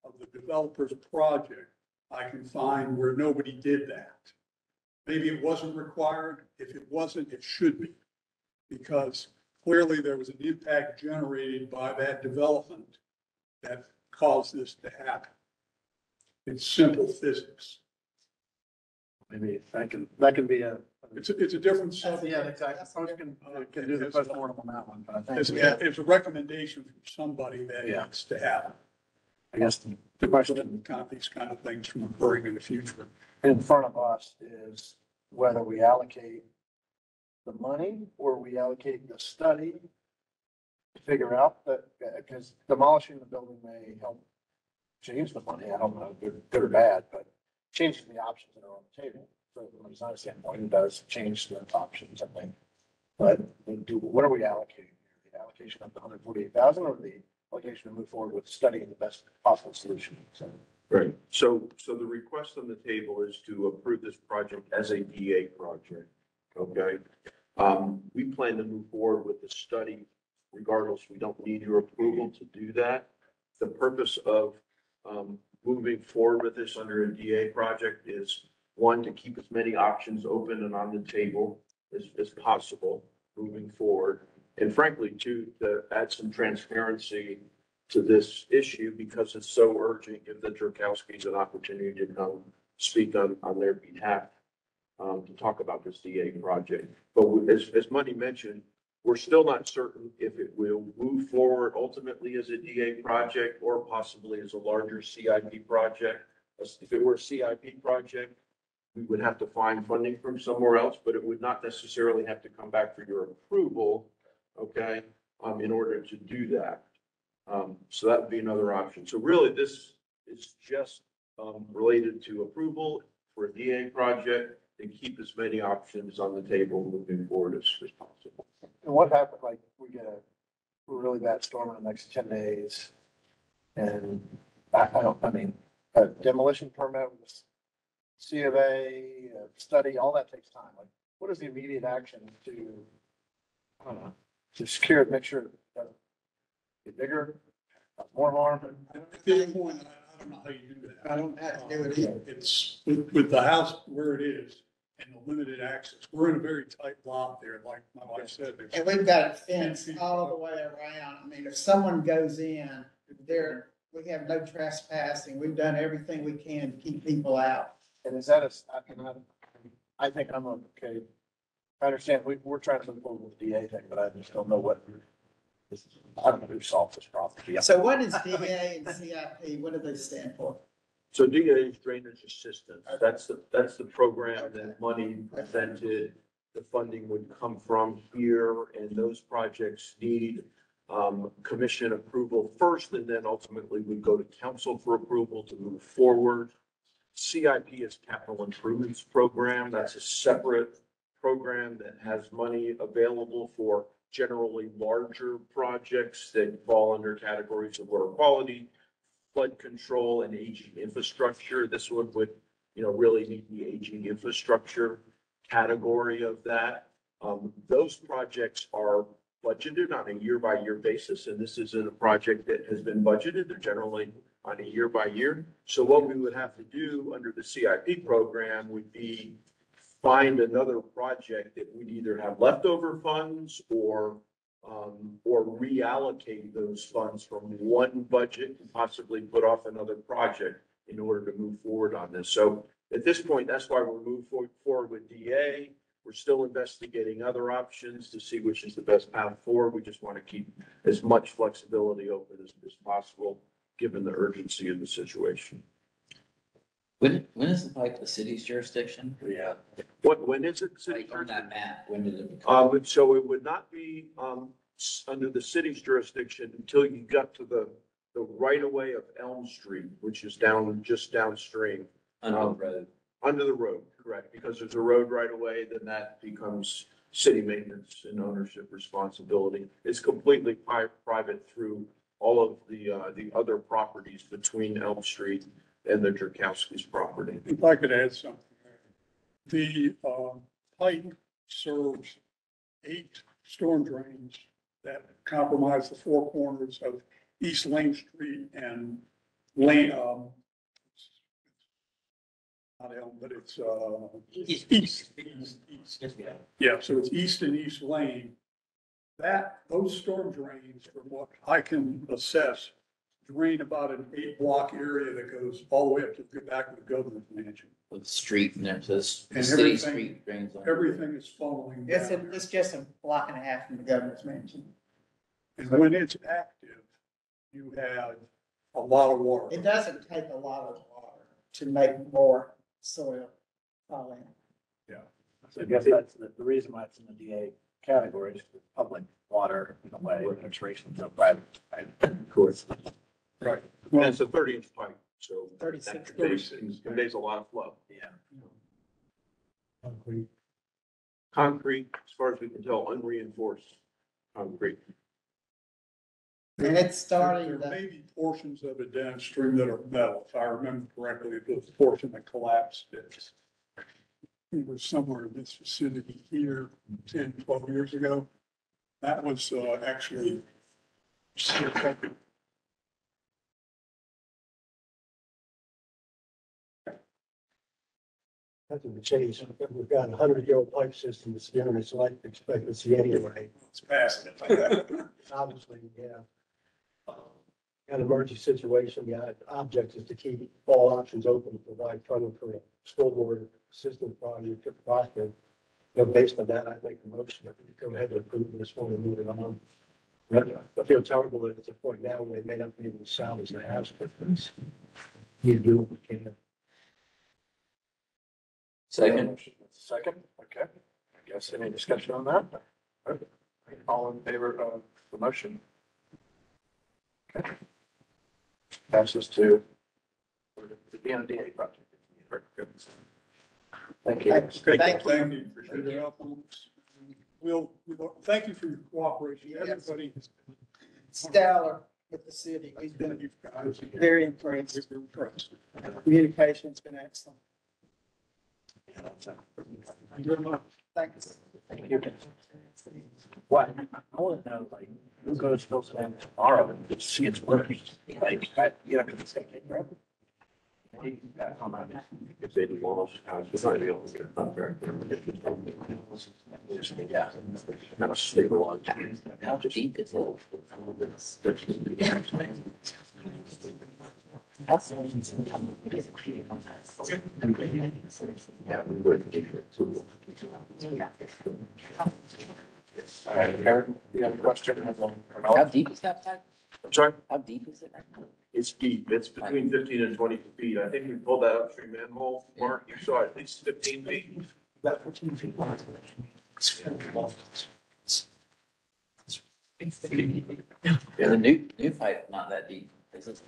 Speaker 8: of the developer's project, I can find where nobody did that. Maybe it wasn't required. If it wasn't, it should be. Because clearly there was an impact generated by that development that caused this to happen. It's simple physics.
Speaker 1: Maybe that can be a.
Speaker 8: It's a different subject.
Speaker 1: Yeah, exactly. Folks can do the postmortem on that one, but I think.
Speaker 8: It's a recommendation from somebody that
Speaker 1: Yeah.
Speaker 8: needs to happen.
Speaker 1: I guess the question
Speaker 8: kind of these kind of things from occurring in the future.
Speaker 1: in front of us is whether we allocate the money or we allocate the study to figure out that, because demolishing the building may help change the money. I don't know, good or bad, but changes the options that are on the table. So from a design standpoint, it does change the options, I think. But what are we allocating? The allocation of the 148,000 or the allocation to move forward with studying the best possible solution? So.
Speaker 5: Right. So the request on the table is to approve this project as a DA project. Okay. We plan to move forward with the study regardless. We don't need your approval to do that. The purpose of moving forward with this under a DA project is, one, to keep as many options open and on the table as possible moving forward. And frankly, two, to add some transparency to this issue because it's so urgent, give the Jerkowskis an opportunity to come speak on their behalf to talk about this DA project. But as Money mentioned, we're still not certain if it will move forward ultimately as a DA project or possibly as a larger CIP project. If it were a CIP project, we would have to find funding from somewhere else, but it would not necessarily have to come back for your approval, okay, in order to do that. So that would be another option. So really, this is just related to approval for a DA project and keep as many options on the table moving forward as possible.
Speaker 1: And what happened, like, we get a really bad storm in the next 10 days, and I mean, a demolition permit with C of A, study, all that takes time. Like, what is the immediate action to, I don't know, to secure it, make sure it doesn't get bigger, more harm?
Speaker 8: At this point, I don't know how you do that.
Speaker 2: I don't have to do it either.
Speaker 8: It's with the house where it is and the limited access. We're in a very tight lot there, like my wife said.
Speaker 2: And we've got it fenced all the way around. I mean, if someone goes in, we have no trespassing. We've done everything we can to keep people out.
Speaker 1: And is that I think I'm okay. I understand we're trying to move forward with the DA thing, but I just don't know I don't know who solved this problem.
Speaker 2: So what is DA and CIP? What do they stand for?
Speaker 5: So DA is drainage assistance. That's the program that Money presented. The funding would come from here, and those projects need commission approval first, and then ultimately we go to council for approval to move forward. CIP is capital improvements program. That's a separate program that has money available for generally larger projects that fall under categories of water quality, flood control, and aging infrastructure. This one would, really need the aging infrastructure category of that. Those projects are budgeted on a year-by-year basis, and this isn't a project that has been budgeted. They're generally on a year-by-year. So what we would have to do under the CIP program would be find another project that we'd either have leftover funds or reallocate those funds from one budget and possibly put off another project in order to move forward on this. So at this point, that's why we're moving forward with DA. We're still investigating other options to see which is the best path forward. We just want to keep as much flexibility open as possible, given the urgency of the situation.
Speaker 9: When is the pipe the city's jurisdiction?
Speaker 1: Yeah.
Speaker 5: When is it city?
Speaker 9: Like on that map, when did it become?
Speaker 5: So it would not be under the city's jurisdiction until you got to the right of way of Elm Street, which is just downstream.
Speaker 9: Under the road?
Speaker 5: Under the road, correct. Because there's a road right away, then that becomes city maintenance and ownership responsibility. It's completely private through all of the other properties between Elm Street and the Jerkowskis property.
Speaker 8: If I could add something. The pipe serves 8 storm drains that compromise the 4 corners of East Lane Street and Lane, not Elm, but it's east. Yeah, so it's East and East Lane. Those storm drains, from what I can assess, drain about an 8-block area that goes all the way up to the back of the governor's mansion.
Speaker 9: With the street and there's this
Speaker 8: And
Speaker 9: city
Speaker 8: everything-
Speaker 9: street drains on.
Speaker 8: Everything is funneling down.
Speaker 2: It's just a block and a half from the governor's mansion.
Speaker 8: And when it's active, you have a lot of water.
Speaker 2: It doesn't take a lot of water to make more soil fall in.
Speaker 1: So I guess that's the reason why it's in the DA category is public water in a way, administration of private.
Speaker 5: Of course.
Speaker 8: Right.
Speaker 5: And it's a 30-inch pipe, so.
Speaker 2: 36.
Speaker 5: That conveys a lot of flow.
Speaker 1: Yeah.
Speaker 7: Concrete.
Speaker 5: Concrete, as far as we can tell, unreinforced concrete.
Speaker 2: And it's starting
Speaker 8: There
Speaker 2: to,
Speaker 8: may be portions of it downstream that are metal. If I remember correctly, the portion that collapsed, it was somewhere in this vicinity here 10, 12 years ago. That was actually
Speaker 7: That's the chase. We've got a 100-year-old pipe system that's been in its life expectancy anyway.
Speaker 8: it's past.
Speaker 7: Obviously, yeah. Got an emergency situation, the object is to keep all options open to provide funding for a stormwater system project if possible. Based on that, I make the motion that we go ahead and approve this one and move it on. I feel terrible that it's a point now where they may not be able to salvage the house, but it's, you do what we can.
Speaker 9: Second.
Speaker 1: Second, okay. I guess any discussion on that? Okay. All in favor of the motion? Okay. Passes to the DA project. Very good. Thank you.
Speaker 2: Thank you.
Speaker 8: Thank you for your help on this. We'll, thank you for your cooperation.
Speaker 2: Yes.
Speaker 8: Everybody.
Speaker 2: stellar with the city. We've been
Speaker 8: You guys.
Speaker 2: very impressed.
Speaker 8: We've been impressed.
Speaker 2: Communication's been excellent.
Speaker 8: Thank you very much.
Speaker 2: Thanks.
Speaker 1: Thank you. What, I want to know, like, who goes to Spokane tomorrow and see it's working? Like, you know, because it's taking forever.
Speaker 5: If they lost, it's not able to get a contract.
Speaker 1: Yeah.
Speaker 5: Not a stable.
Speaker 9: How deep is it?
Speaker 5: Yeah, we would give it to.
Speaker 1: All right, Eric, you have a question?
Speaker 9: How deep is that pipe?
Speaker 5: I'm sorry?
Speaker 9: How deep is it?
Speaker 5: It's deep. It's between 15 and 20 feet. I think we pulled that upstream manhole. Mark, you saw at least 15 feet.
Speaker 7: About 14 feet.
Speaker 9: Yeah, the new pipe, not that deep, is it?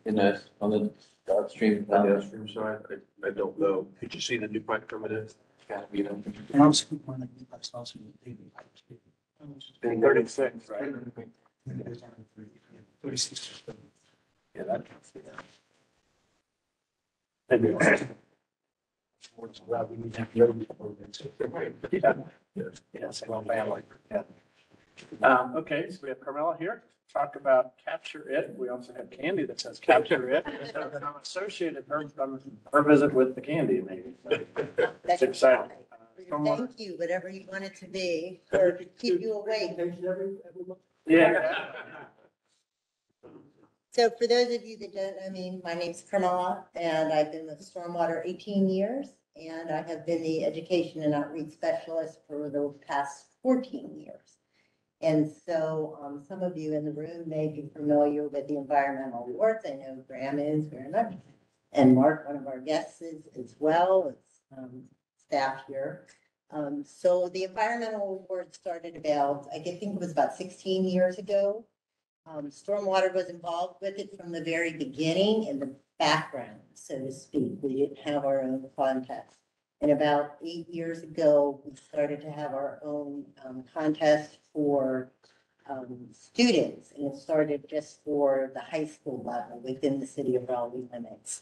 Speaker 9: In the, on the upstream.
Speaker 5: On the upstream side, I don't know. Did you see the new pipe coming in?
Speaker 9: It's gotta be the.
Speaker 7: And I'm speaking on the pipes also.
Speaker 1: Been 36, right?
Speaker 7: 36.
Speaker 1: Yeah, that. Maybe.
Speaker 7: Well, we need to have road programs.
Speaker 1: Yeah, yeah, single family, yeah. Okay, so we have Carmella here, talk about Capture It. We also have Candy that says Capture It. So I'm associated her visit with the candy, maybe. It's exciting.
Speaker 10: Thank you, whatever you want it to be, or to keep you awake.
Speaker 1: Yeah.
Speaker 10: So for those of you that don't know me, my name's Carmela, and I've been with Stormwater 18 years, and I have been the education and outreach specialist for the past 14 years. And so some of you in the room may be familiar with the environmental awards. I know Graham is very much, and Mark, one of our guests, is as well. It's staff here. So the environmental award started about, I think it was about 16 years ago. Stormwater was involved with it from the very beginning in the background, so to speak. We didn't have our own contest. And about 8 years ago, we started to have our own contest for students. And it started just for the high school level within the city of Raleigh limits.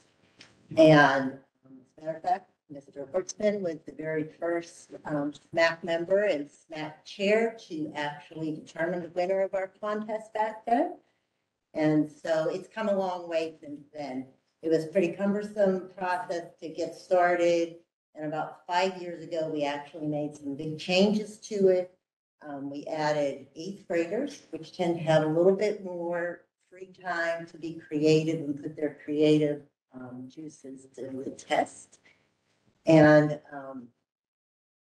Speaker 10: And as a matter of fact, Mr. Hertzman was the very first SMAC member and SMAC chair to actually determine the winner of our contest back then. And so it's come a long way since then. It was a pretty cumbersome process to get started. And about 5 years ago, we actually made some big changes to it. We added 8th graders, which tend to have a little bit more free time to be creative and put their creative juices to the test. And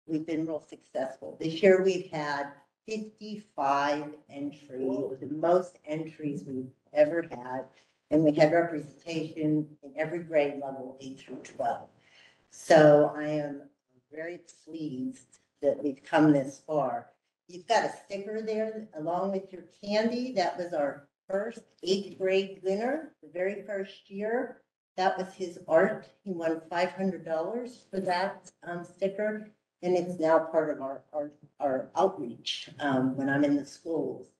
Speaker 10: we've been real successful. This year we've had 55 entries, the most entries we've ever had. And we had representation in every grade level, 8 through 12. So I am very pleased that we've come this far. You've got a sticker there along with your candy. That was our first 8th grade winner, the very first year. That was his art. He won $500 for that sticker. And it's now part of our outreach when I'm in the schools.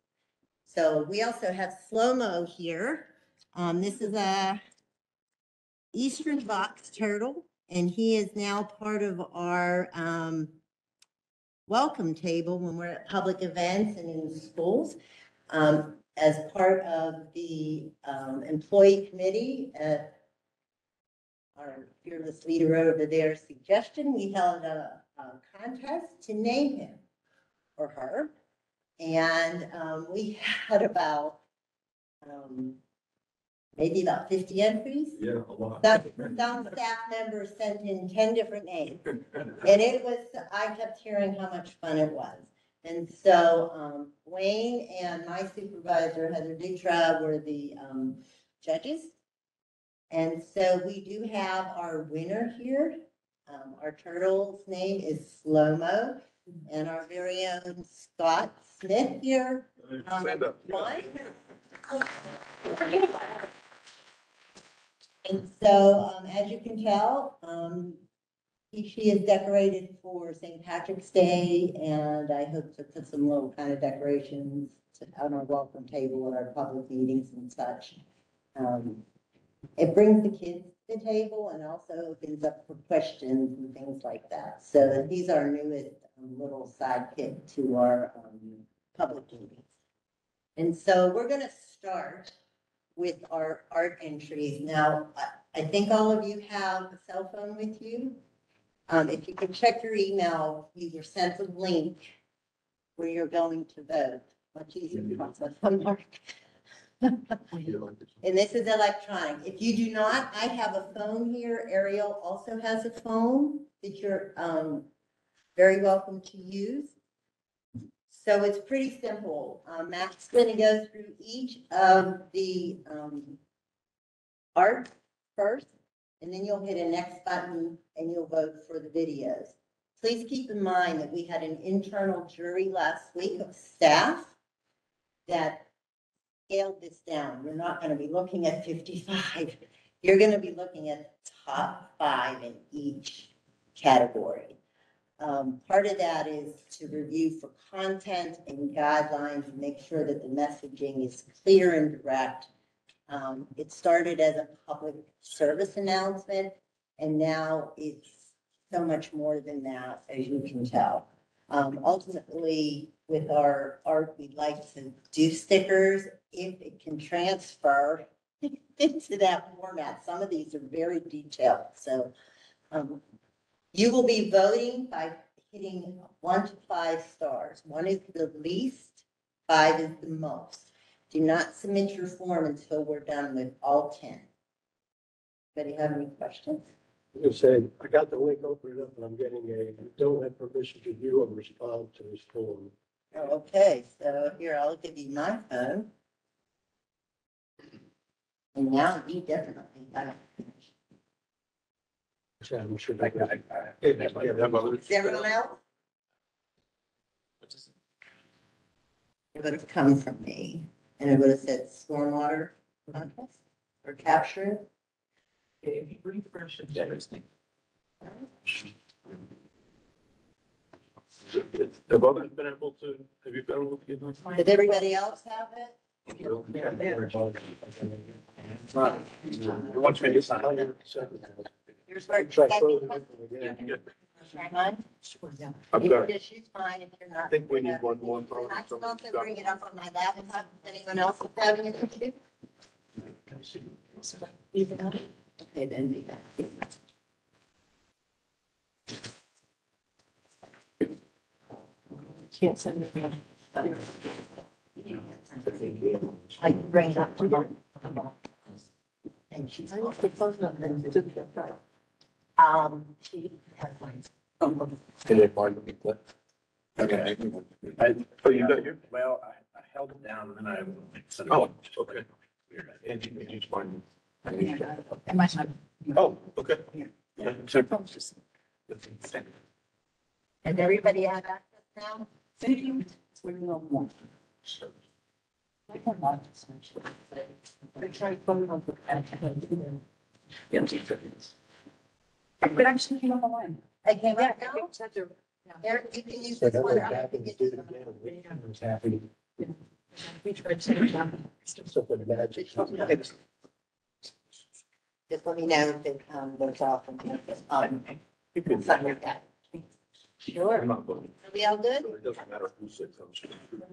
Speaker 10: So we also have Slow-Mo here. This is a Eastern box turtle, and he is now part of our welcome table when we're at public events and in schools. As part of the employee committee, our fearless leader over there suggestion, we held a contest to name him or her. And we had about maybe about 50 entries.
Speaker 5: Yeah, a lot.
Speaker 10: Some staff members sent in 10 different names. And it was, I kept hearing how much fun it was. And so Wayne and my supervisor, Heather Dutra, were the judges. And so we do have our winner here. Our turtle's name is Slow-Mo. And our very own Scott Smith here.
Speaker 5: Stand up.
Speaker 10: Won. And so, as you can tell, she is decorated for St. Patrick's Day, and I hope to put some little kind of decorations on our welcome table at our public meetings and such. It brings the kids to the table and also opens up for questions and things like that. So he's our newest little sidekick to our public meetings. And so we're going to start with our art entries. Now, I think all of you have a cell phone with you. If you can check your email, you were sent a link where you're going to vote. Much easier process. And this is electronic. If you do not, I have a phone here. Ariel also has a phone that you're very welcome to use. So it's pretty simple. Matt's going to go through each of the art first, and then you'll hit a next button and you'll vote for the videos. Please keep in mind that we had an internal jury last week of staff that scaled this down. We're not going to be looking at 55. You're going to be looking at the top 5 in each category. Part of that is to review for content and guidelines and make sure that the messaging is clear and direct. It started as a public service announcement, and now it's so much more than that, as you can tell. Ultimately, with our art, we'd like to do stickers if it can transfer into that format. Some of these are very detailed, so you will be voting by hitting 1 to 5 stars. 1 is the least, 5 is the most. Do not submit your form until we're done with all 10. Anybody have any questions?
Speaker 7: I was gonna say, I got the link opened up and I'm getting don't have permission to view or respond to this form.
Speaker 10: Okay, so here, I'll give you my phone. And now you definitely have it.
Speaker 7: So I'm sure.
Speaker 10: Is everyone else? It would have come from me, and it would have said stormwater contest or capture.
Speaker 9: Refresh it, everything.
Speaker 5: Have others been able to, have you been able to get those?
Speaker 10: Did everybody else have it?
Speaker 5: Once we decide.
Speaker 10: Here's where.
Speaker 7: Try further.
Speaker 10: Try mine?
Speaker 5: I'm
Speaker 10: You
Speaker 5: sorry.
Speaker 10: can just use mine if you're not.
Speaker 5: I think we need one more.
Speaker 10: I can also bring it up on my laptop. Anyone else is having it too? Okay, then do that. Can't send it. I can bring it up to them. And she's. She has mine.
Speaker 5: Can they find me?
Speaker 1: Okay.
Speaker 5: Oh, you got your?
Speaker 1: Well, I held it down and then I.
Speaker 5: Oh, okay. And you find.
Speaker 3: It might not.
Speaker 5: Oh, okay.
Speaker 3: Yeah.
Speaker 5: Sure.
Speaker 10: Does everybody have access now?
Speaker 3: It's where you don't want. I don't know. I try to phone up with that. Yeah. But I'm just looking on the line.
Speaker 10: I came
Speaker 3: Yeah,
Speaker 10: out now?
Speaker 3: it's at the- yeah.
Speaker 10: Eric, you can use
Speaker 7: So
Speaker 10: this
Speaker 7: that
Speaker 10: one.
Speaker 7: was happy to do it again. It was happy,
Speaker 3: We tried to take it down.
Speaker 7: something magic.
Speaker 10: Just let me know if it goes off and something like that. Sure.
Speaker 5: I'm not voting.
Speaker 10: Are we all good?
Speaker 5: It doesn't matter who sits on the.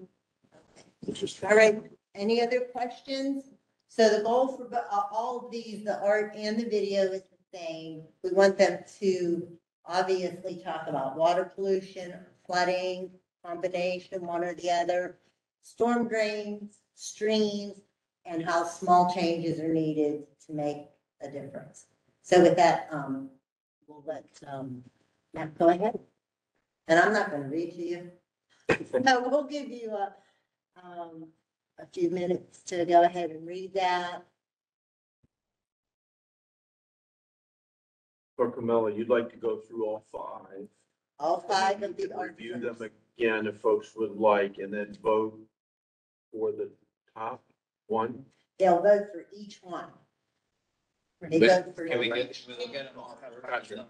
Speaker 5: It's just.
Speaker 10: All right, any other questions? So the goal for all of these, the art and the video is the same. We want them to obviously talk about water pollution, flooding, combination, one or the other, storm drains, streams, and how small changes are needed to make a difference. So with that, we'll let Matt go ahead. And I'm not gonna read to you. No, we'll give you a few minutes to go ahead and read that.
Speaker 5: Or Camilla, you'd like to go through all five?
Speaker 10: All five of
Speaker 5: You
Speaker 10: the
Speaker 5: can review them
Speaker 10: articles.
Speaker 5: again if folks would like, and then vote for the top one.
Speaker 10: They'll vote for each one. They
Speaker 9: But
Speaker 10: vote for.
Speaker 9: Can we look at them all?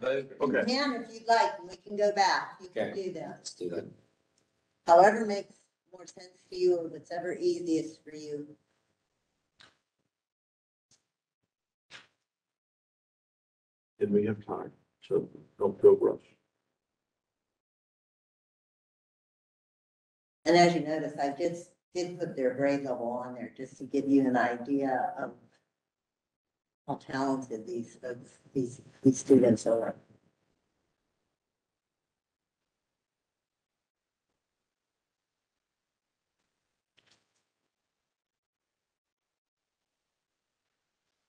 Speaker 9: Vote?
Speaker 10: You
Speaker 5: Okay.
Speaker 10: can if you'd like, and we can go back. You can
Speaker 9: Okay.
Speaker 10: do that.
Speaker 9: Let's do that.
Speaker 10: However makes more sense to you or whatever easiest for you.
Speaker 5: And we have time, so don't go rush.
Speaker 10: And as you notice, I just did put their grade level on there just to give you an idea of how talented these folks, these students are.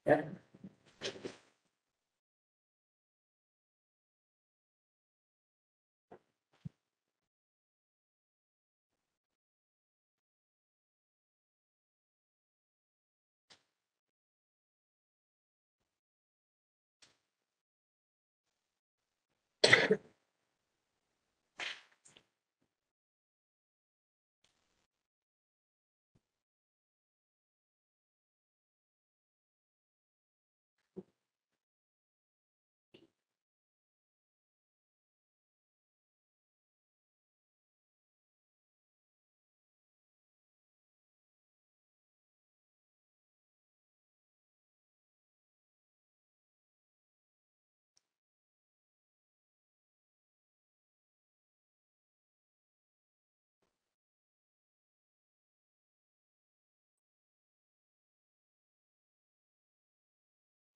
Speaker 10: Yeah.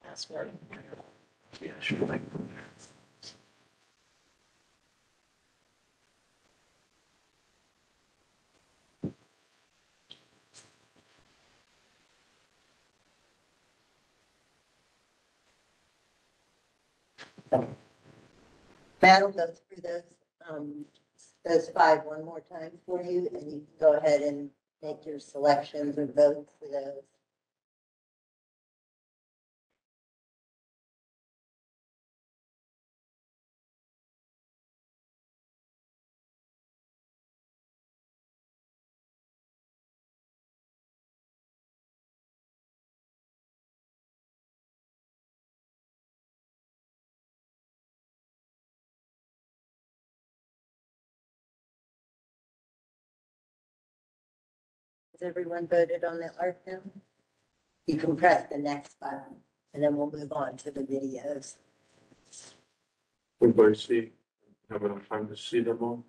Speaker 5: Password. Yeah, sure.
Speaker 10: Matt will go through those five one more time for you, and you can go ahead and make your selections or vote for those. Has everyone voted on the art now? You can press the next button, and then we'll move on to the videos.
Speaker 5: Everybody see, have enough time to see them all?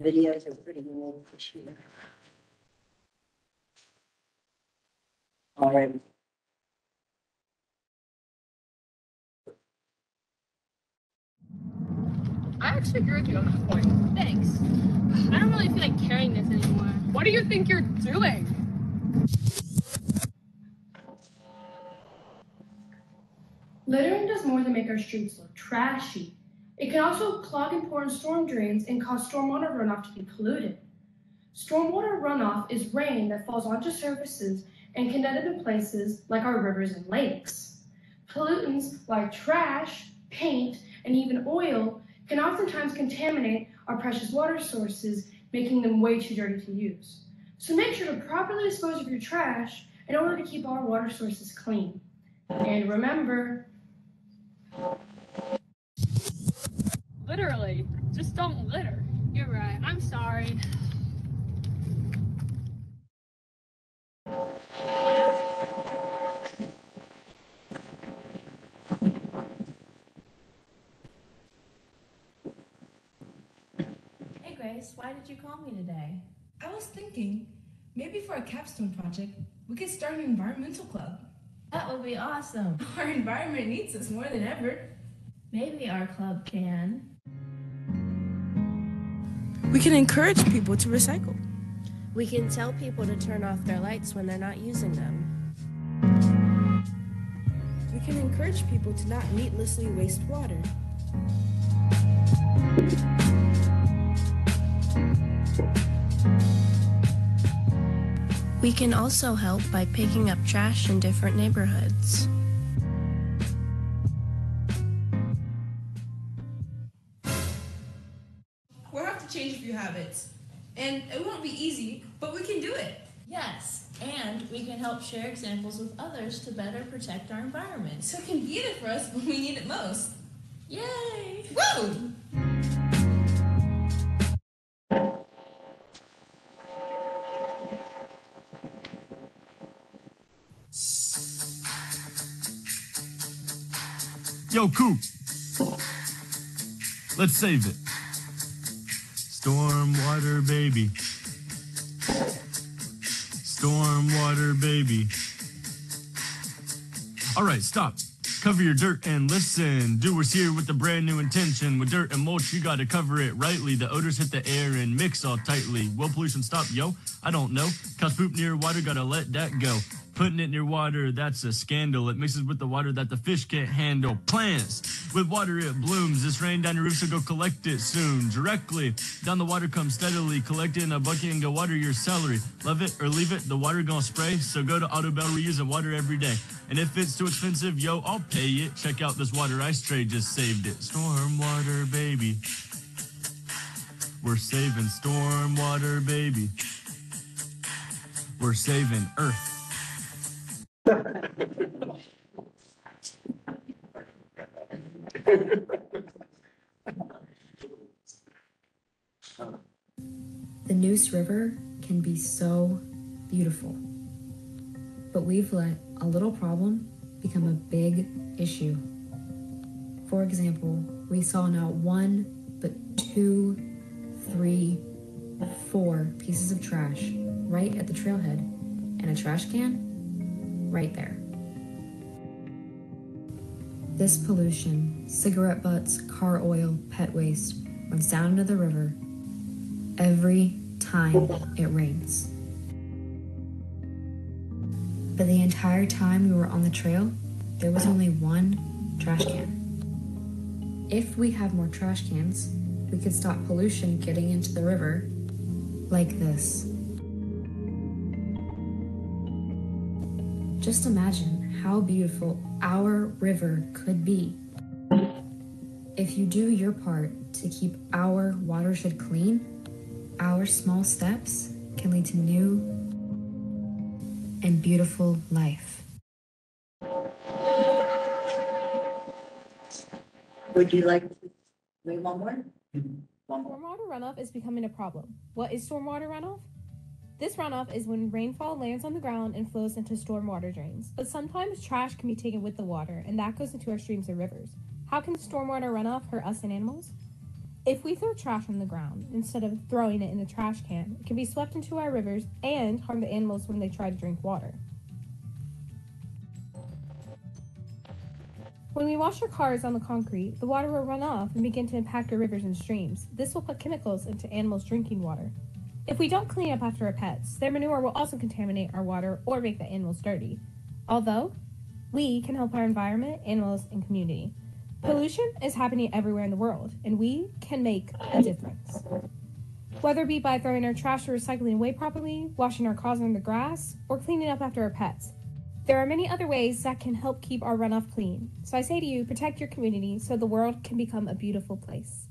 Speaker 10: Videos are pretty unique this year. All right.
Speaker 11: I actually agree with you on that point. Thanks. I don't really feel like carrying this anymore. What do you think you're doing? Littering does more than make our streets look trashy. It can also clog and pour in storm drains and cause stormwater runoff to be polluted. Stormwater runoff is rain that falls onto surfaces and can end up in places like our rivers and lakes. Pollutants like trash, paint, and even oil can oftentimes contaminate our precious water sources, making them way too dirty to use. So make sure to properly dispose of your trash in order to keep our water sources clean. And remember, literally, just don't litter. You're right, I'm sorry.
Speaker 12: Hey Grace, why did you call me today? I was thinking, maybe for a capstone project, we could start an environmental club. That would be awesome. Our environment needs us more than ever. Maybe our club can. We can encourage people to recycle.
Speaker 13: We can tell people to turn off their lights when they're not using them.
Speaker 12: We can encourage people to not needlessly waste water.
Speaker 13: We can also help by picking up trash in different neighborhoods.
Speaker 12: We'll have to change a few habits. And it won't be easy, but we can do it.
Speaker 14: Yes, and we can help share examples with others to better protect our environment.
Speaker 12: So it can be there for us when we need it most.
Speaker 14: Yay!
Speaker 12: Woo!
Speaker 15: Yo, Coop. Let's save it. Stormwater baby. Stormwater baby. All right, stop. Cover your dirt and listen. Doers here with a brand new intention. With dirt and mulch, you gotta cover it rightly. The odors hit the air and mix all tightly. Will pollution stop, yo? I don't know. Cause poop near water, gotta let that go. Putting it near water, that's a scandal. It mixes with the water that the fish can't handle. Plants, with water it blooms. This rain down your roof, so go collect it soon. Directly, down the water comes steadily. Collect it in a bucket and go water your celery. Love it or leave it, the water gonna spray. So go to Autobell, reuse and water every day. And if it's too expensive, yo, I'll pay it. Check out this water ice tray, just saved it. Stormwater, baby. We're saving stormwater, baby. We're saving Earth.
Speaker 16: The Neuse River can be so beautiful, but we've let a little problem become a big issue. For example, we saw not one, but 2, 3, 4 pieces of trash right at the trailhead, and a trash can right there. This pollution, cigarette butts, car oil, pet waste, runs down into the river every time it rains. But the entire time we were on the trail, there was only one trash can. If we have more trash cans, we could stop pollution getting into the river like this. Just imagine how beautiful our river could be. If you do your part to keep our watershed clean, our small steps can lead to new and beautiful life.
Speaker 10: Would you like to read one more?
Speaker 17: Stormwater runoff is becoming a problem. What is stormwater runoff? This runoff is when rainfall lands on the ground and flows into stormwater drains. But sometimes trash can be taken with the water, and that goes into our streams or rivers. How can stormwater runoff hurt us and animals? If we throw trash on the ground instead of throwing it in the trash can, it can be swept into our rivers and harm the animals when they try to drink water. When we wash our cars on the concrete, the water will run off and begin to impact our rivers and streams. This will put chemicals into animals' drinking water. If we don't clean up after our pets, their manure will also contaminate our water or make the animals dirty. Although, we can help our environment, animals, and community. Pollution is happening everywhere in the world, and we can make a difference. Whether it be by throwing our trash or recycling away properly, washing our cars on the grass, or cleaning up after our pets. There are many other ways that can help keep our runoff clean. So I say to you, protect your community so the world can become a beautiful place.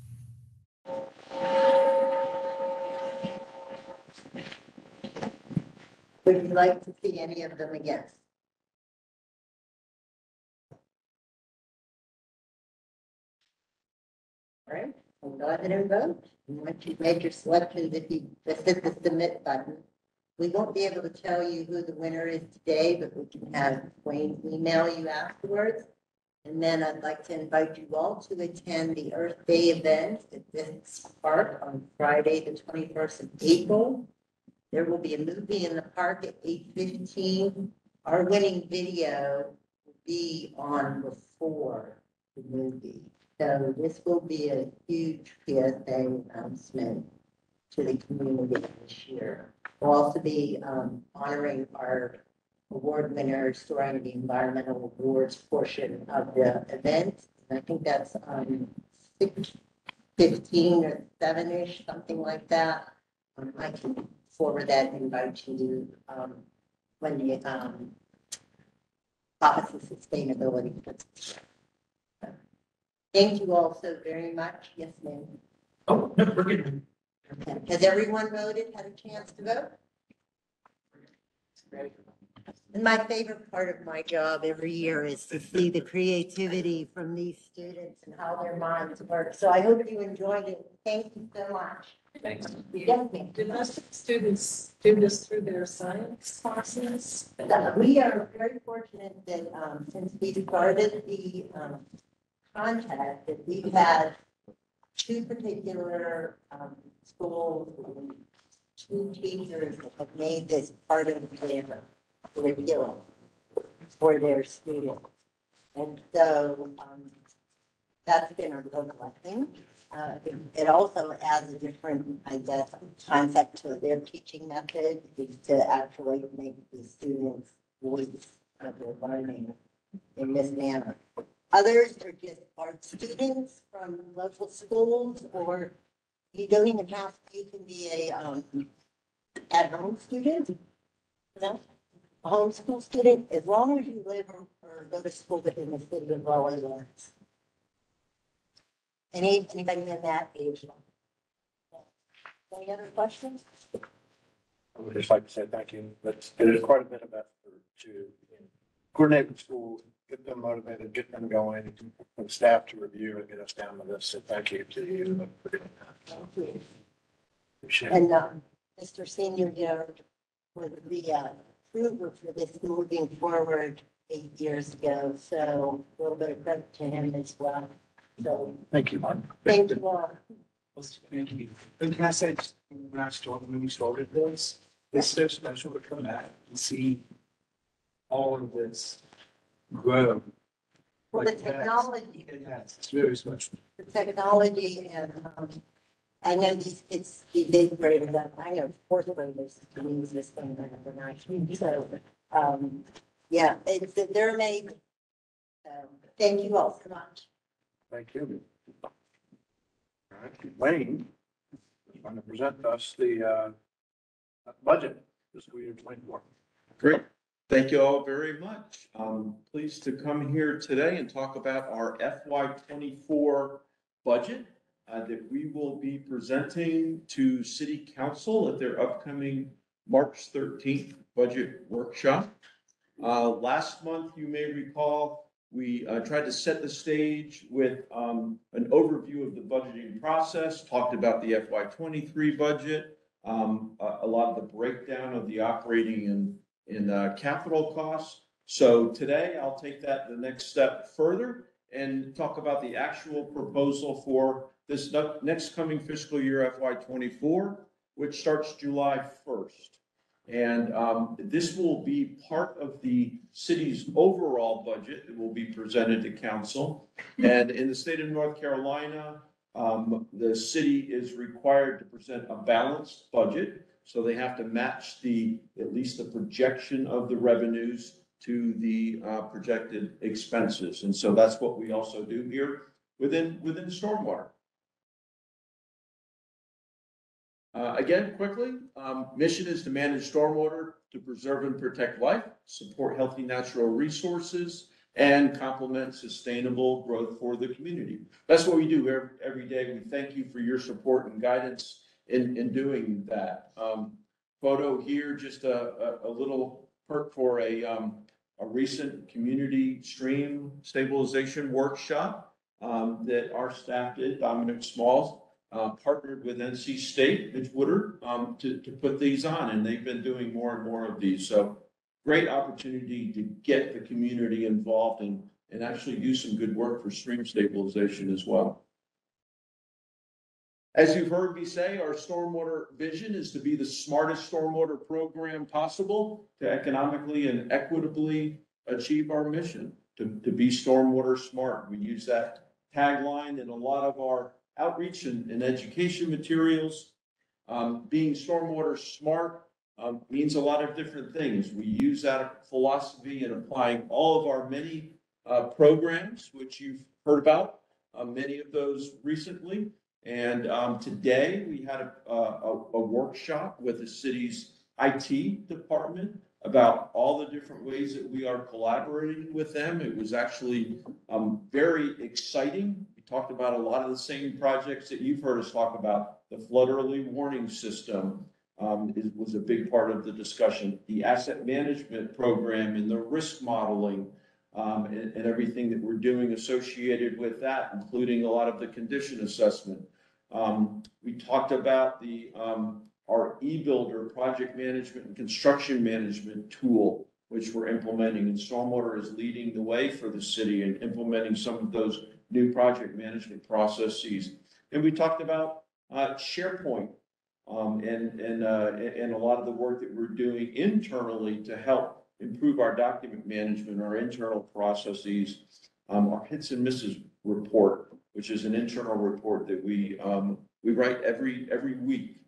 Speaker 10: Would you like to see any of them again? All right, we'll go ahead and vote. And once you've made your selections, if you just hit the submit button, we won't be able to tell you who the winner is today, but we can have Wayne email you afterwards. And then I'd like to invite you all to attend the Earth Day event at this park on Friday, the 21st of April. There will be a movie in the park at 8:15. Our winning video will be on before the movie. So this will be a huge PSA announcement to the community this year. We'll also be honoring our award winners during the environmental awards portion of the event. And I think that's 6:15 or 7-ish, something like that. I can forward that invite to you when the Office of Sustainability. Thank you all so very much. Yes, ma'am.
Speaker 1: Oh, no, we're good.
Speaker 10: Okay. Has everyone voted, had a chance to vote? And my favorite part of my job every year is to see the creativity from these students and how their minds work. So I hope you enjoyed it. Thank you so much.
Speaker 18: Thanks.
Speaker 10: Yes, ma'am.
Speaker 18: Did most of the students do this through their science classes?
Speaker 10: We are very fortunate that since we started the contract, that we've had two particular schools, and two teachers that have made this part of their curriculum for their students. And so that's been a real blessing. It also adds a different, I guess, concept to their teaching method, is to actually make the students' voice of their learning in this manner. Others are just art students from local schools, or you don't even have, you can be a at-home student, you know, a homeschool student, as long as you live or go to school within the city of Raleigh. Anybody in that age? Any other questions?
Speaker 1: I would just like to say thank you. There's quite a bit of effort to coordinate with schools, get them motivated, get them going, and staff to review and get us down to this. So thank you to you for doing that. Appreciate it.
Speaker 10: And Mr. Senior, was the approver for this moving forward 8 years ago. So a little bit of credit to him as well. So
Speaker 1: Thank you, Mark.
Speaker 10: thank you all.
Speaker 8: Thank you. And can I say, when we started this is so special to come back and see all of this grow.
Speaker 10: Well, the technology,
Speaker 8: It's very special.
Speaker 10: the technology, and I know these kids, the big graders, I know fourth graders can use this thing overnight. So, yeah, they're amazing. So, thank you all so much.
Speaker 1: Thank you. All right, Wayne is going to present us the budget fiscal year 24.
Speaker 5: Great. Thank you all very much. Pleased to come here today and talk about our FY24 budget that we will be presenting to City Council at their upcoming March 13th budget workshop. Last month, you may recall, we tried to set the stage with an overview of the budgeting process, talked about the FY23 budget, a lot of the breakdown of the operating and capital costs. So today I'll take that the next step further and talk about the actual proposal for this next coming fiscal year FY24, which starts July 1st. And this will be part of the city's overall budget that will be presented to council. And in the state of North Carolina, the city is required to present a balanced budget. So they have to match at least the projection of the revenues to the projected expenses. And so that's what we also do here within stormwater. Again, quickly, mission is to manage stormwater to preserve and protect life, support healthy natural resources, and complement sustainable growth for the community. That's what we do every day. We thank you for your support and guidance in doing that. Photo here, just a little perk for a recent community stream stabilization workshop that our staff did. Dominic Smalls partnered with NC State, Mitch Woodard, to put these on, and they've been doing more and more of these. So great opportunity to get the community involved and actually do some good work for stream stabilization as well. As you've heard me say, our stormwater vision is to be the smartest stormwater program possible to economically and equitably achieve our mission, to be stormwater smart. We use that tagline in a lot of our outreach and education materials. Being stormwater smart means a lot of different things. We use that philosophy in applying all of our many programs, which you've heard about, many of those recently. And today we had a workshop with the city's IT department about all the different ways that we are collaborating with them. It was actually very exciting. We talked about a lot of the same projects that you've heard us talk about. The flood early warning system was a big part of the discussion. The asset management program and the risk modeling and everything that we're doing associated with that, including a lot of the condition assessment. We talked about our e-builder project management and construction management tool, which we're implementing, and stormwater is leading the way for the city in implementing some of those new project management processes. And we talked about SharePoint and a lot of the work that we're doing internally to help improve our document management, our internal processes, our hits and misses report, which is an internal report that we write every week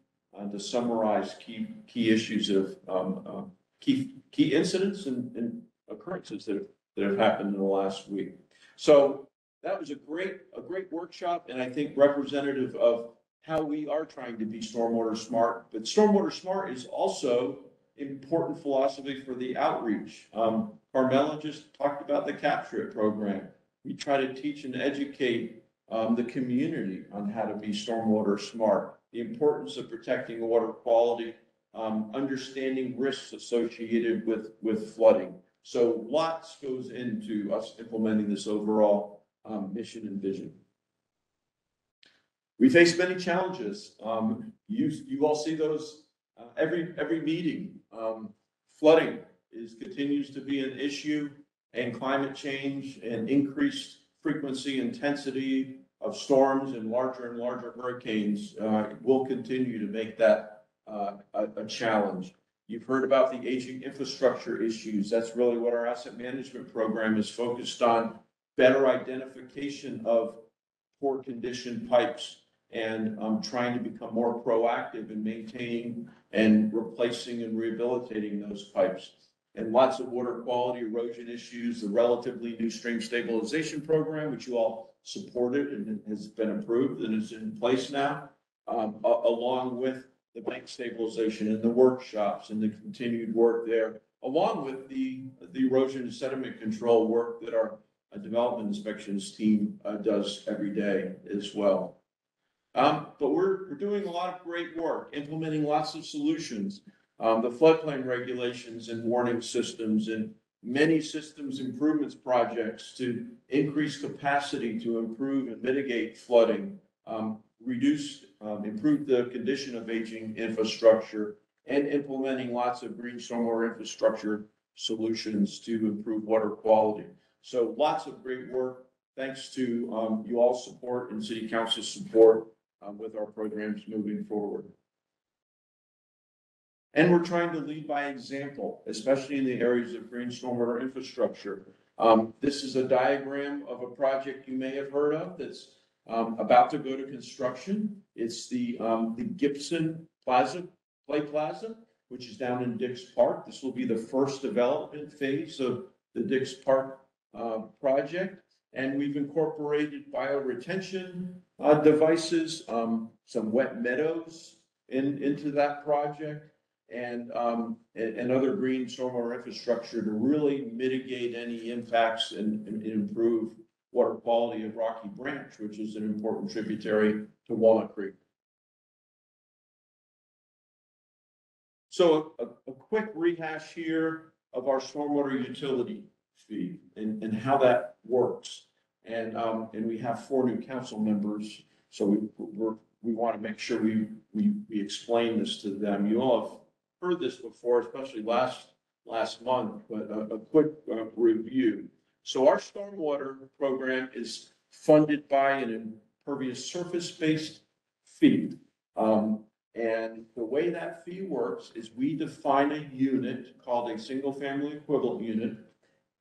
Speaker 5: to summarize key issues of key incidents and occurrences that have happened in the last week. So that was a great workshop, and I think representative of how we are trying to be stormwater smart. But stormwater smart is also important philosophy for the outreach. Carmela just talked about the Capture It program. We try to teach and educate the community on how to be stormwater smart, the importance of protecting water quality, understanding risks associated with flooding. So lots goes into us implementing this overall mission and vision. We face many challenges. You all see those every meeting. Flooding continues to be an issue, and climate change and increased frequency, intensity of storms and larger hurricanes will continue to make that a challenge. You've heard about the aging infrastructure issues. That's really what our asset management program is focused on: better identification of poor condition pipes and trying to become more proactive in maintaining and replacing and rehabilitating those pipes. And lots of water quality, erosion issues, the relatively new stream stabilization program, which you all supported and has been approved and is in place now, along with the bank stabilization and the workshops and the continued work there, along with the erosion and sediment control work that our development inspections team does every day as well. But we're doing a lot of great work, implementing lots of solutions. The floodplain regulations and warning systems and many systems improvements projects to increase capacity to improve and mitigate flooding, improve the condition of aging infrastructure, and implementing lots of green stormwater infrastructure solutions to improve water quality. So lots of great work. Thanks to you all's support and City Council's support with our programs moving forward. And we're trying to lead by example, especially in the areas of green stormwater infrastructure. This is a diagram of a project you may have heard of that's about to go to construction. It's the Gibson Play Plaza. which is down in Dix Park. This will be the first development phase of the Dix Park project. And we've incorporated bioretention devices, some wet meadows into that project, and other green stormwater infrastructure to really mitigate any impacts and improve water quality of Rocky Branch, which is an important tributary to Walnut Creek. So a quick rehash here of our stormwater utility fee and how that works. And we have 4 new council members, so we want to make sure we explain this to them. You all have heard this before, especially last month, but a quick review. So our stormwater program is funded by an impervious surface-based fee. And the way that fee works is we define a unit called a single-family equivalent unit.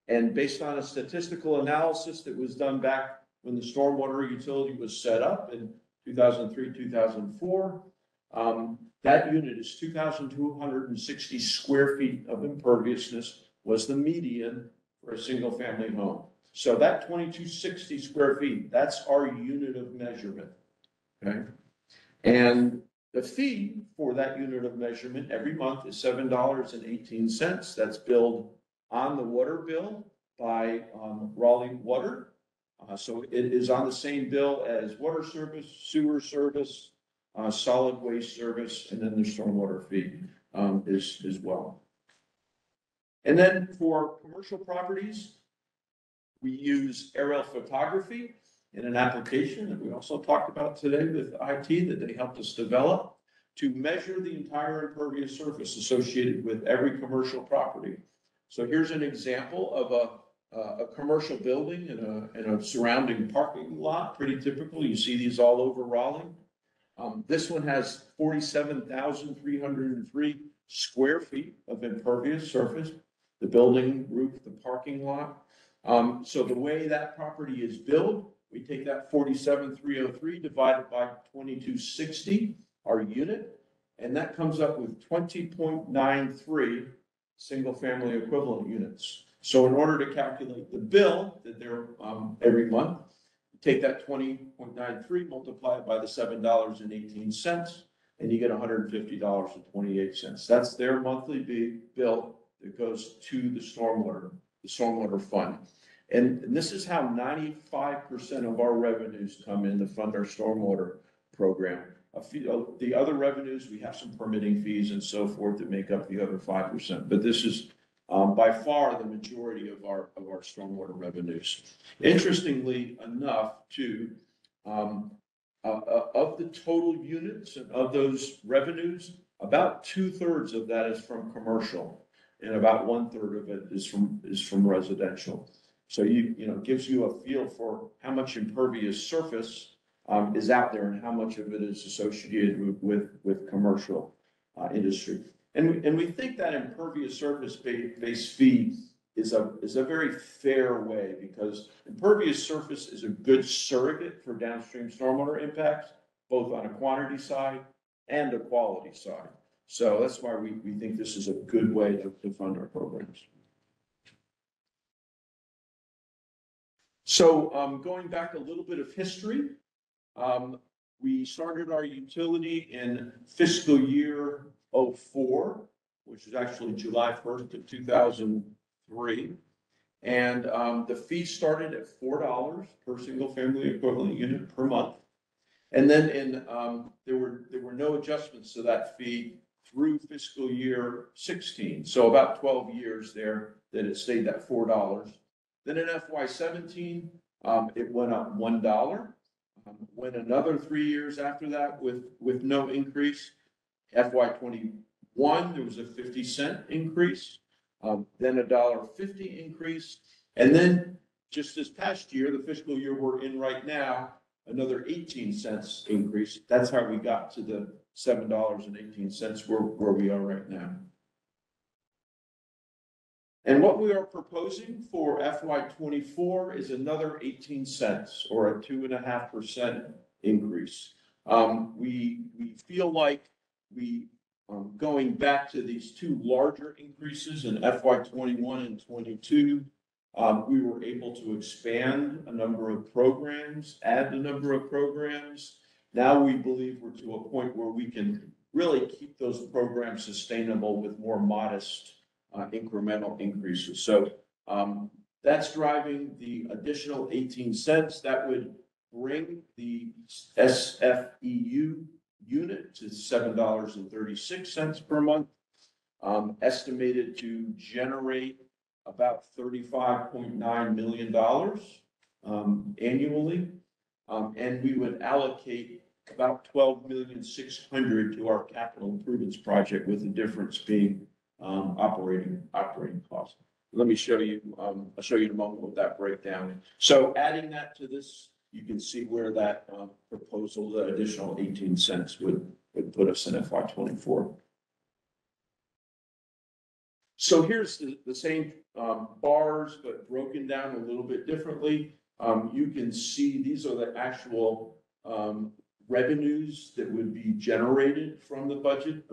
Speaker 5: And based on a statistical analysis that was done back when the stormwater utility was set up in 2003, 2004, that unit is 2,260 square feet of imperviousness was the median for a single-family home. So that 2,260 square feet, that's our unit of measurement, okay? And the fee for that unit of measurement every month is $7.18. That's billed on the water bill by Raleigh Water. So it is on the same bill as water service, sewer service, solid waste service, and then the stormwater fee as well. And then for commercial properties, we use aerial photography in an application that we also talked about today with IT that they helped us develop to measure the entire impervious surface associated with every commercial property. So here's an example of a commercial building in a surrounding parking lot, pretty typical. You see these all over Raleigh. This one has 47,303 square feet of impervious surface, the building, roof, the parking lot. So the way that property is billed, we take that 47,303 divided by 2,260, our unit, and that comes up with 20.93 single-family equivalent units. So in order to calculate the bill that they're every month, take that 20.93, multiply it by the $7.18, and you get $150.28. That's their monthly bill that goes to the stormwater fund. And this is how 95% of our revenues come in to fund our stormwater program. The other revenues, we have some permitting fees and so forth that make up the other 5%. But this is by far the majority of our stormwater revenues. Interestingly enough, too, of the total units and of those revenues, about 2/3 of that is from commercial, and about 1/3 of it is from residential. So it gives you a feel for how much impervious surface is out there and how much of it is associated with commercial industry. And we think that impervious surface-based fee is a very fair way, because impervious surface is a good surrogate for downstream stormwater impacts, both on a quantity side and a quality side. So that's why we think this is a good way to fund our programs. So going back a little bit of history, we started our utility in fiscal year 04, which is actually July 1st of 2003. And the fee started at $4 per single family equivalent unit per month. And then there were no adjustments to that fee through fiscal year 16. So about 12 years there that it stayed at $4. Then in FY17, it went up $1. Went another 3 years after that with no increase. FY21, there was a 50-cent increase, then a $1.50 increase. And then just this past year, the fiscal year we're in right now, another 18 cents increase. That's how we got to the $7.18 where we are right now. And what we are proposing for FY24 is another 18 cents, or a 2.5% increase. We feel like we Going back to these two larger increases in FY 21 and 22, we were able to expand a number of programs, add a number of programs. Now we believe we're to a point where we can really keep those programs sustainable with more modest incremental increases. So that's driving the additional 18 cents. That would bring the SFEU unit to $7.36 per month, estimated to generate about $35.9 million annually. And we would allocate about $12,600,000 to our capital improvements project, with the difference being operating costs. Let me show you, I'll show you in a moment what that breakdown. So adding that to this, you can see where that proposal, the additional 18 cents would put us in FY 24. So here's the same bars, but broken down a little bit differently. You can see these are the actual revenues that would be generated from the budget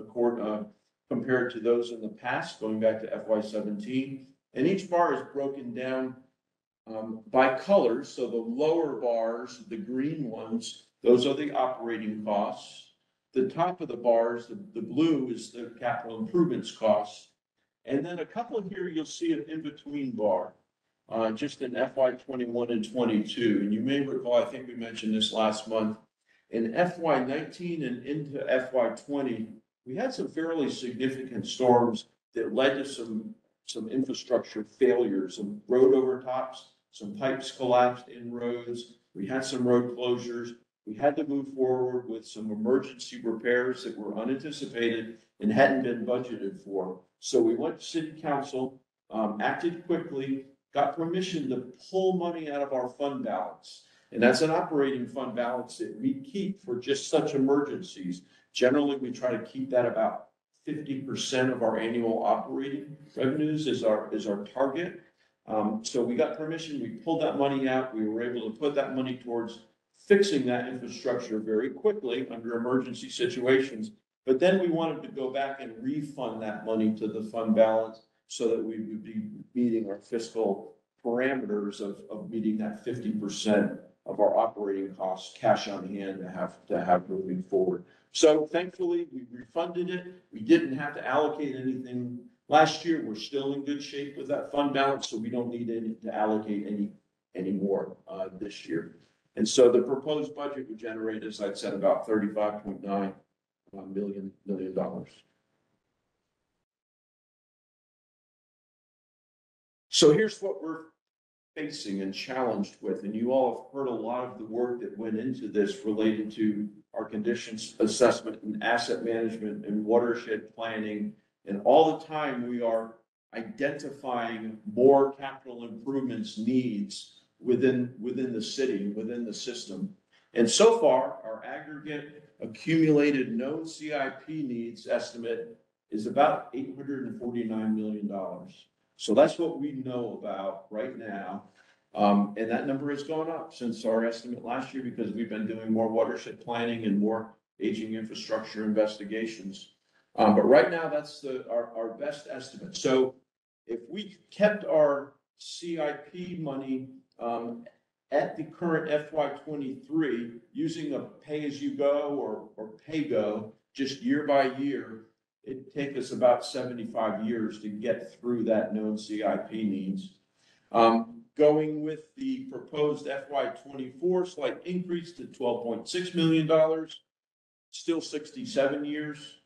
Speaker 5: compared to those in the past, going back to FY 17. And each bar is broken down by colors. So the lower bars, the green ones, those are the operating costs. The top of the bars, the blue, is the capital improvements costs. And then a couple of here, you'll see an in-between bar, just in FY 21 and 22. And you may recall, I think we mentioned this last month, in FY 19 and into FY 20, we had some fairly significant storms that led to some infrastructure failures, some road overtops, some pipes collapsed in roads. We had some road closures. We had to move forward with some emergency repairs that were unanticipated and hadn't been budgeted for. So we went to City Council, acted quickly, got permission to pull money out of our fund balance. And that's an operating fund balance that we keep for just such emergencies. Generally, we try to keep that about 50% of our annual operating revenues is our target. So we got permission, we pulled that money out, we were able to put that money towards fixing that infrastructure very quickly under emergency situations. But then we wanted to go back and refund that money to the fund balance so that we would be meeting our fiscal parameters of meeting that 50% of our operating costs, cash on hand to have moving forward. So thankfully, we refunded it. We didn't have to allocate anything last year. We're still in good shape with that fund balance, so we don't need to allocate any more this year. And so the proposed budget would generate, as I'd said, about $35.9 million. So here's what we're facing and challenged with, and you all have heard a lot of the work that went into this related to our conditions assessment and asset management and watershed planning. And all the time we are identifying more capital improvements needs within the city, within the system. And so far, our aggregate accumulated known CIP needs estimate is about $849 million. So that's what we know about right now. And that number has gone up since our estimate last year because we've been doing more watershed planning and more aging infrastructure investigations. But right now, that's our best estimate. So if we kept our CIP money at the current FY23 using a pay-as-you-go or pay-go just year by year, it'd take us about 75 years to get through that known CIP needs. Going with the proposed FY24 slight increase to $12.6 million, still 67 years.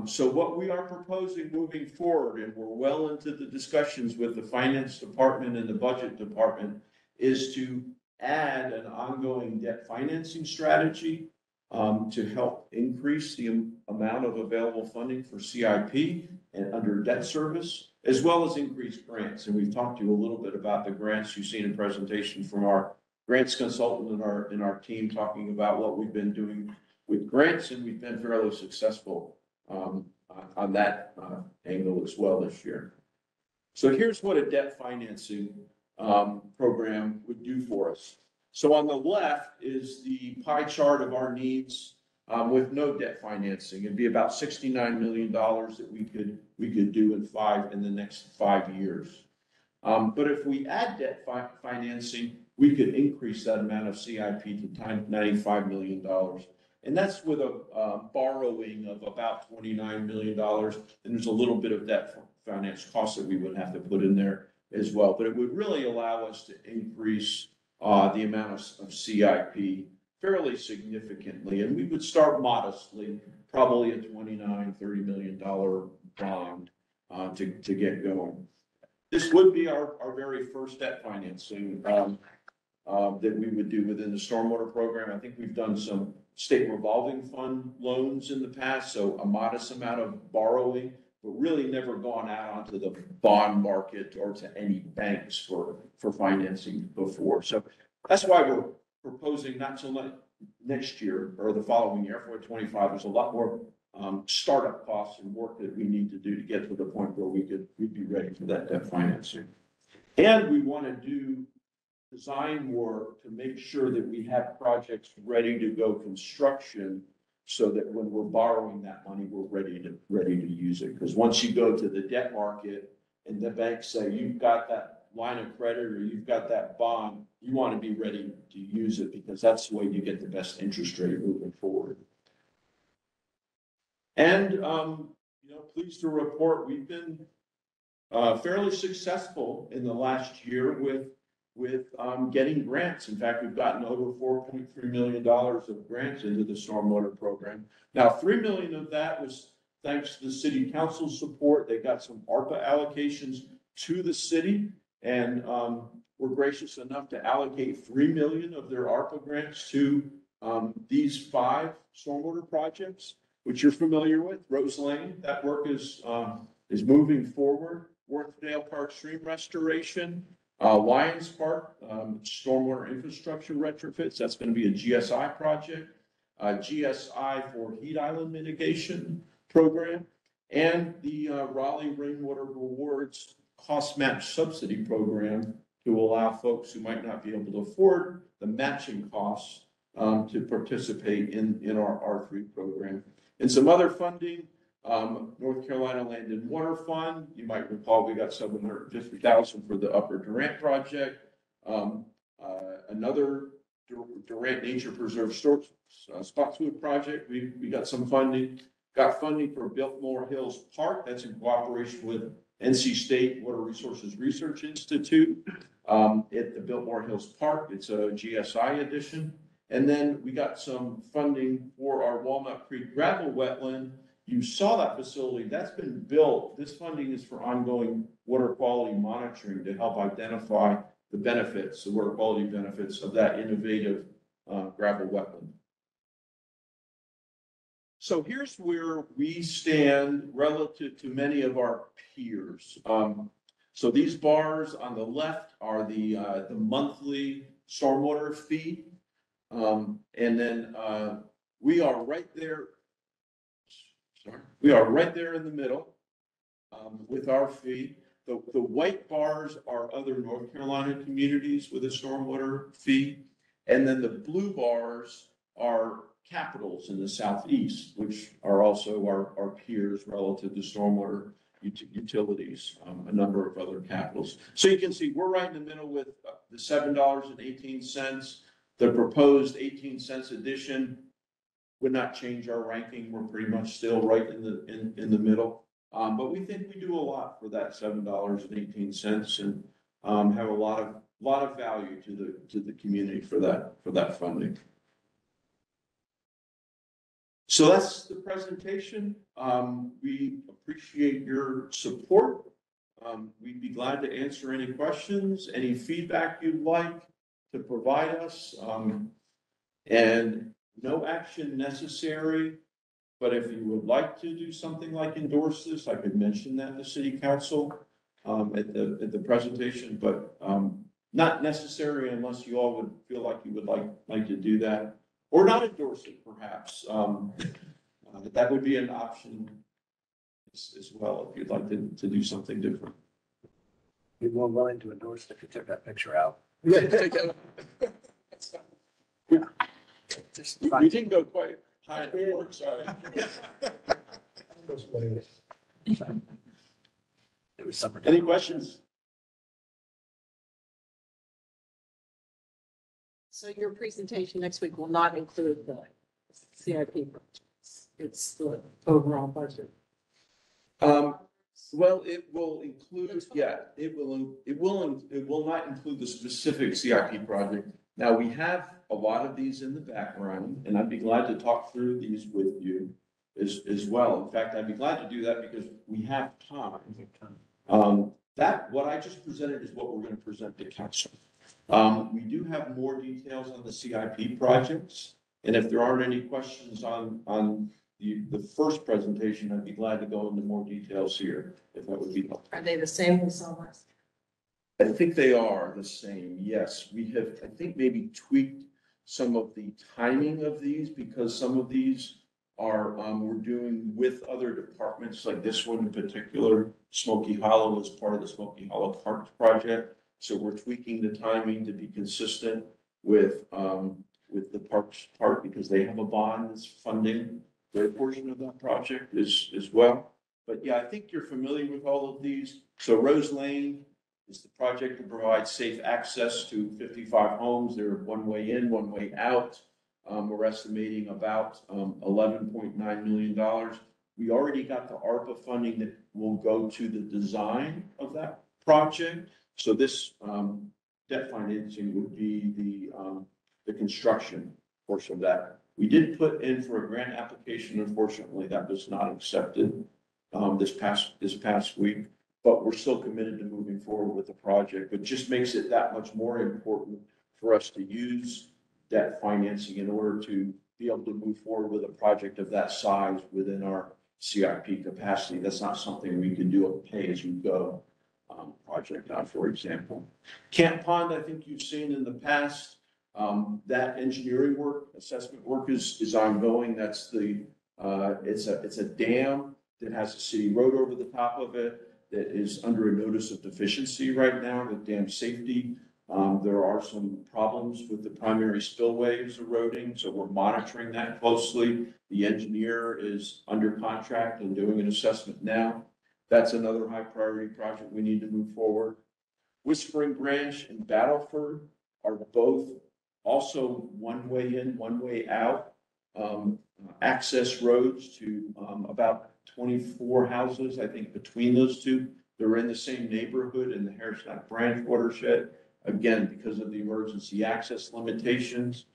Speaker 5: So what we are proposing moving forward, and we're well into the discussions with the finance department and the budget department, is to add an ongoing debt financing strategy to help increase the amount of available funding for CIP and under debt service, as well as increase grants. And we've talked to you a little bit about the grants. You've seen a presentation from our grants consultant and our team talking about what we've been doing with grants, and we've been fairly successful on that angle as well this year. So here's what a debt financing program would do for us. So on the left is the pie chart of our needs with no debt financing. It'd be about $69 million that we could do in the next 5 years. But if we add debt financing, we could increase that amount of CIP to $95 million. And that's with a borrowing of about $29 million. And there's a little bit of debt finance costs that we would have to put in there as well. But it would really allow us to increase the amount of CIP fairly significantly. And we would start modestly, probably a $29, $30 million bond to get going. This would be our very first debt financing that we would do within the stormwater program. I think we've done some state revolving fund loans in the past, so a modest amount of borrowing, but really never gone out onto the bond market or to any banks for financing before. So that's why we're proposing not till next year or the following year, FY25. There's a lot more startup costs and work that we need to do to get to the point where we'd be ready for that debt financing. And we want to do design work to make sure that we have projects ready to go construction, so that when we're borrowing that money, we're ready to use it. Because once you go to the debt market and the banks say you've got that line of credit or you've got that bond, you want to be ready to use it, because that's the way you get the best interest rate moving forward. And pleased to report we've been fairly successful in the last year with getting grants. In fact, we've gotten over $4.3 million of grants into the stormwater program. Now, $3 million of that was thanks to the city council support. They got some ARPA allocations to the city, and were gracious enough to allocate $3 million of their ARPA grants to these 5 stormwater projects, which you're familiar with. Rose Lane, that work is moving forward. Worthdale Park stream restoration. Lions Park, stormwater infrastructure retrofits. That's going to be a GSI project. GSI for heat island mitigation program. And the Raleigh Rainwater Rewards cost match subsidy program to allow folks who might not be able to afford the matching costs to participate in our R3 program. And some other funding. North Carolina Land and Water Fund. You might recall we got $750,000 for the Upper Durant project. Another Durant Nature Preserve Spotswood project. We got some funding. Got funding for Biltmore Hills Park. That's in cooperation with NC State Water Resources Research Institute at the Biltmore Hills Park. It's a GSI edition. And then we got some funding for our Walnut Creek gravel wetland. You saw that facility, that's been built. This funding is for ongoing water quality monitoring to help identify the benefits, the water quality benefits of that innovative gravel wetland. So here's where we stand relative to many of our peers. So these bars on the left are the monthly stormwater fee. And then we are right there. We are right there in the middle with our fee. The white bars are other North Carolina communities with a stormwater fee. And then the blue bars are capitals in the Southeast, which are also our peers relative to stormwater utilities, a number of other capitals. So you can see we're right in the middle with the $7.18. The proposed 18 cents addition would not change our ranking. We're pretty much still right in the middle. But we think we do a lot for that $7.18 and have a lot of value to the community for that funding. So that's the presentation. We appreciate your support. We'd be glad to answer any questions, any feedback you'd like to provide us. And no action necessary, but if you would like to do something like endorse this, I could mention that to City Council at the presentation, but not necessary unless you all would feel like you would like to do that, or not endorse it perhaps. That would be an option as well if you'd like to do something different.
Speaker 1: Be more willing to endorse it if you took that picture out.
Speaker 5: We didn't go quite Hi, Lord, sorry. Any questions?
Speaker 18: So your presentation next week will not include the CIP projects. It's the overall budget.
Speaker 5: Well, it will include, yeah, it will not include the specific CIP project. Now, we have a lot of these in the background, and I'd be glad to talk through these with you as well. In fact, I'd be glad to do that because we have time. What I just presented is what we're going to present to council. We do have more details on the CIP projects, and if there aren't any questions on the first presentation, I'd be glad to go into more details here, if that would be helpful.
Speaker 18: Are they the same as all last?
Speaker 5: I think they are the same, yes. We have, I think, maybe tweaked some of the timing of these because some of these are, we're doing with other departments, like this one in particular, Smoky Hollow is part of the Smoky Hollow Parks project. So we're tweaking the timing to be consistent with the Parks part because they have a bond that's funding their portion of that project as well. But yeah, I think you're familiar with all of these. So Rose Lane is the project to provide safe access to 55 homes. They're one way in, one way out. We're estimating about $11.9 million. We already got the ARPA funding that will go to the design of that project. So this debt financing would be the construction portion of that. We did put in for a grant application. Unfortunately, that was not accepted this past week, but we're still committed to moving forward with the project. But just makes it that much more important for us to use debt financing in order to be able to move forward with a project of that size within our CIP capacity. That's not something we can do a pay-as-you-go project on, for example. Camp Pond, I think you've seen in the past. That engineering work, assessment work is ongoing. That's it's a dam that has a city road over the top of it that is under a notice of deficiency right now with dam safety. There are some problems with the primary spillways eroding, so we're monitoring that closely. The engineer is under contract and doing an assessment now. That's another high priority project we need to move forward. Whispering Branch and Battleford are both also one way in, one way out, access roads to about 24 houses, I think, between those two. They're in the same neighborhood in the Harrisburg Branch watershed. Again, because of the emergency access limitations,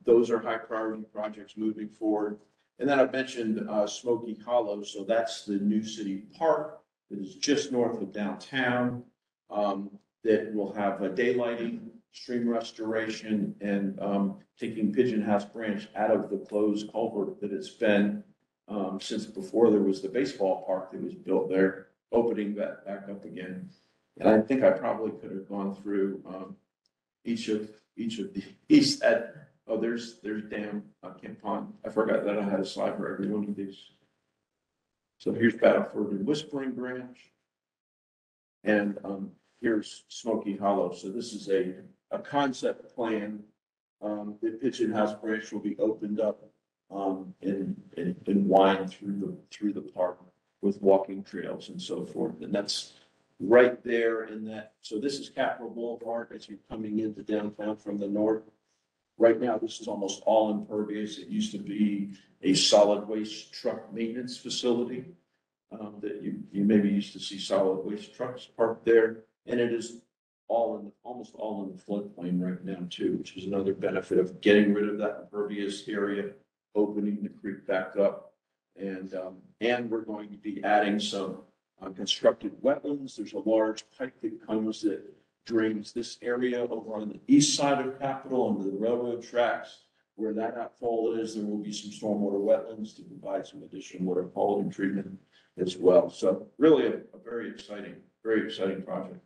Speaker 5: those are high priority projects moving forward. And then I mentioned Smoky Hollow. So that's the new city park that is just north of downtown that will have a daylighting, stream restoration, and taking Pigeon House Branch out of the closed culvert that it's been since before there was the baseball park that was built there, opening that back up again. And I think I probably could have gone through each of these. There's dam Camp Pond. I forgot that I had a slide for every one of these. So here's Battleford and Whispering Branch, and here's Smoky Hollow. So this is a concept plan. The Pigeon House Branch will be opened up and wind through the park with walking trails and so forth. And that's right there in that. So this is Capitol Boulevard as you're coming into downtown from the north. Right now, this is almost all impervious. It used to be a solid waste truck maintenance facility that you maybe used to see solid waste trucks parked there. And it is almost all in the floodplain right now too, which is another benefit of getting rid of that impervious area, opening the creek back up. And we're going to be adding some constructed wetlands. There's a large pipe that comes that drains this area over on the east side of Capitol under the railroad tracks. Where that outfall is, there will be some stormwater wetlands to provide some additional water quality treatment as well. So really a very exciting project.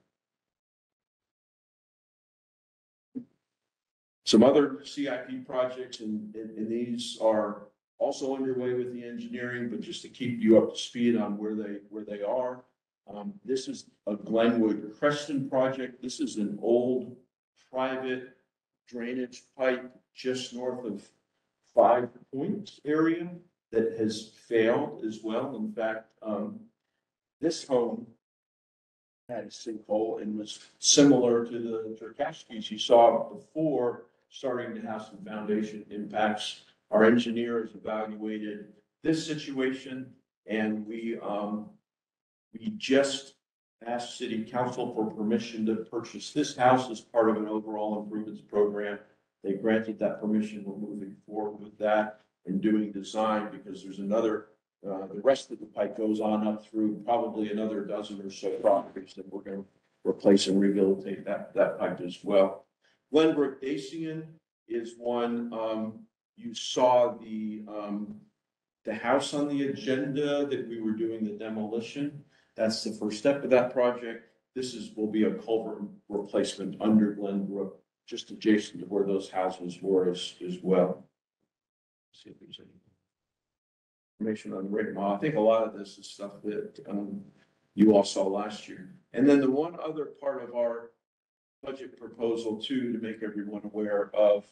Speaker 5: Some other CIP projects, and these are also underway with the engineering, but just to keep you up to speed on where they are. This is a Glenwood Creston project. This is an old private drainage pipe just north of Five Points area that has failed as well. In fact, this home had a sinkhole and was similar to the Cherkasky's you saw before, starting to have some foundation impacts. Our engineers evaluated this situation, and we just asked city council for permission to purchase this house as part of an overall improvements program. They granted that permission. We're moving forward with that and doing design, because there's another, the rest of the pipe goes on up through probably another dozen or so properties that we're going to replace and rehabilitate that pipe as well. Glenbrook Dacian is one, you saw the house on the agenda that we were doing the demolition. That's the first step of that project. Will be a culvert replacement under Glenbrook, just adjacent to where those houses were as well. See if there's any information on Rick Ma. I think a lot of this is stuff that you all saw last year. And then the one other part of our budget proposal too, to make everyone aware of,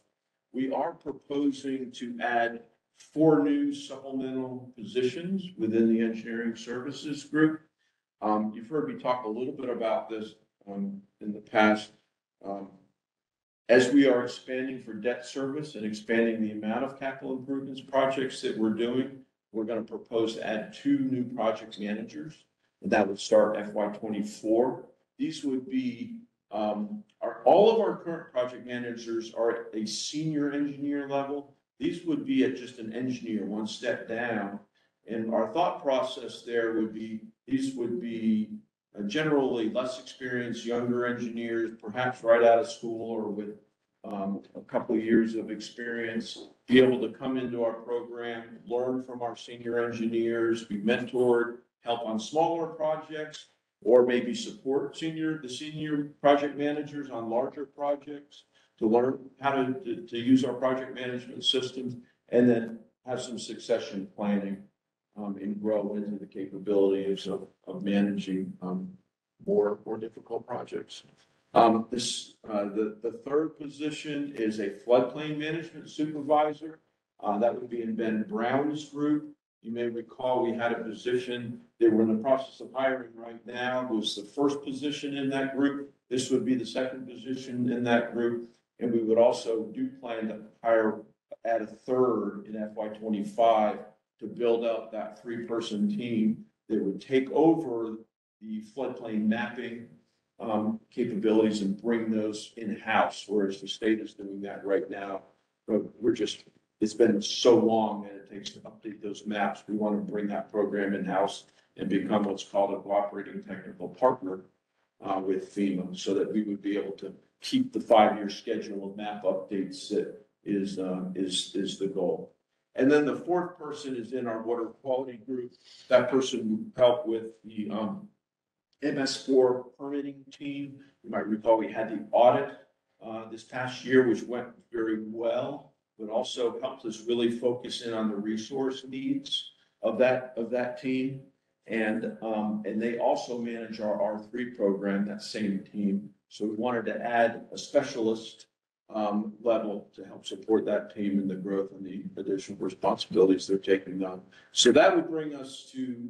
Speaker 5: we are proposing to add 4 new supplemental positions within the engineering services group. You've heard me talk a little bit about this in the past. As we are expanding for debt service and expanding the amount of capital improvements projects that we're doing, we're going to propose to add 2 new project managers, and that would start FY24. These would be, all of our current project managers are at a senior engineer level. These would be at just an engineer, one step down. And our thought process there would be, these would be generally less experienced, younger engineers, perhaps right out of school or with a couple of years of experience, be able to come into our program, learn from our senior engineers, be mentored, help on smaller projects, or maybe support the senior project managers on larger projects to learn how to use our project management systems, and then have some succession planning and grow into the capabilities of managing more difficult projects. The third position is a floodplain management supervisor. That would be in Ben Brown's group. You may recall we had a position that we're in the process of hiring right now. It was the first position in that group. This would be the second position in that group. And we would also plan to add a third in FY25 to build out that 3-person team that would take over the floodplain mapping capabilities and bring those in-house, whereas the state is doing that right now. But it's been so long that it takes to update those maps. We want to bring that program in-house and become what's called a cooperating technical partner with FEMA, so that we would be able to keep the 5-year schedule of map updates that is the goal. And then the fourth person is in our water quality group. That person would help with the MS4 permitting team. You might recall we had the audit this past year, which went very well, but also helped us really focus in on the resource needs of that team. And they also manage our R3 program, that same team. So we wanted to add a specialist level to help support that team in the growth and the additional responsibilities they're taking on. So that would bring us to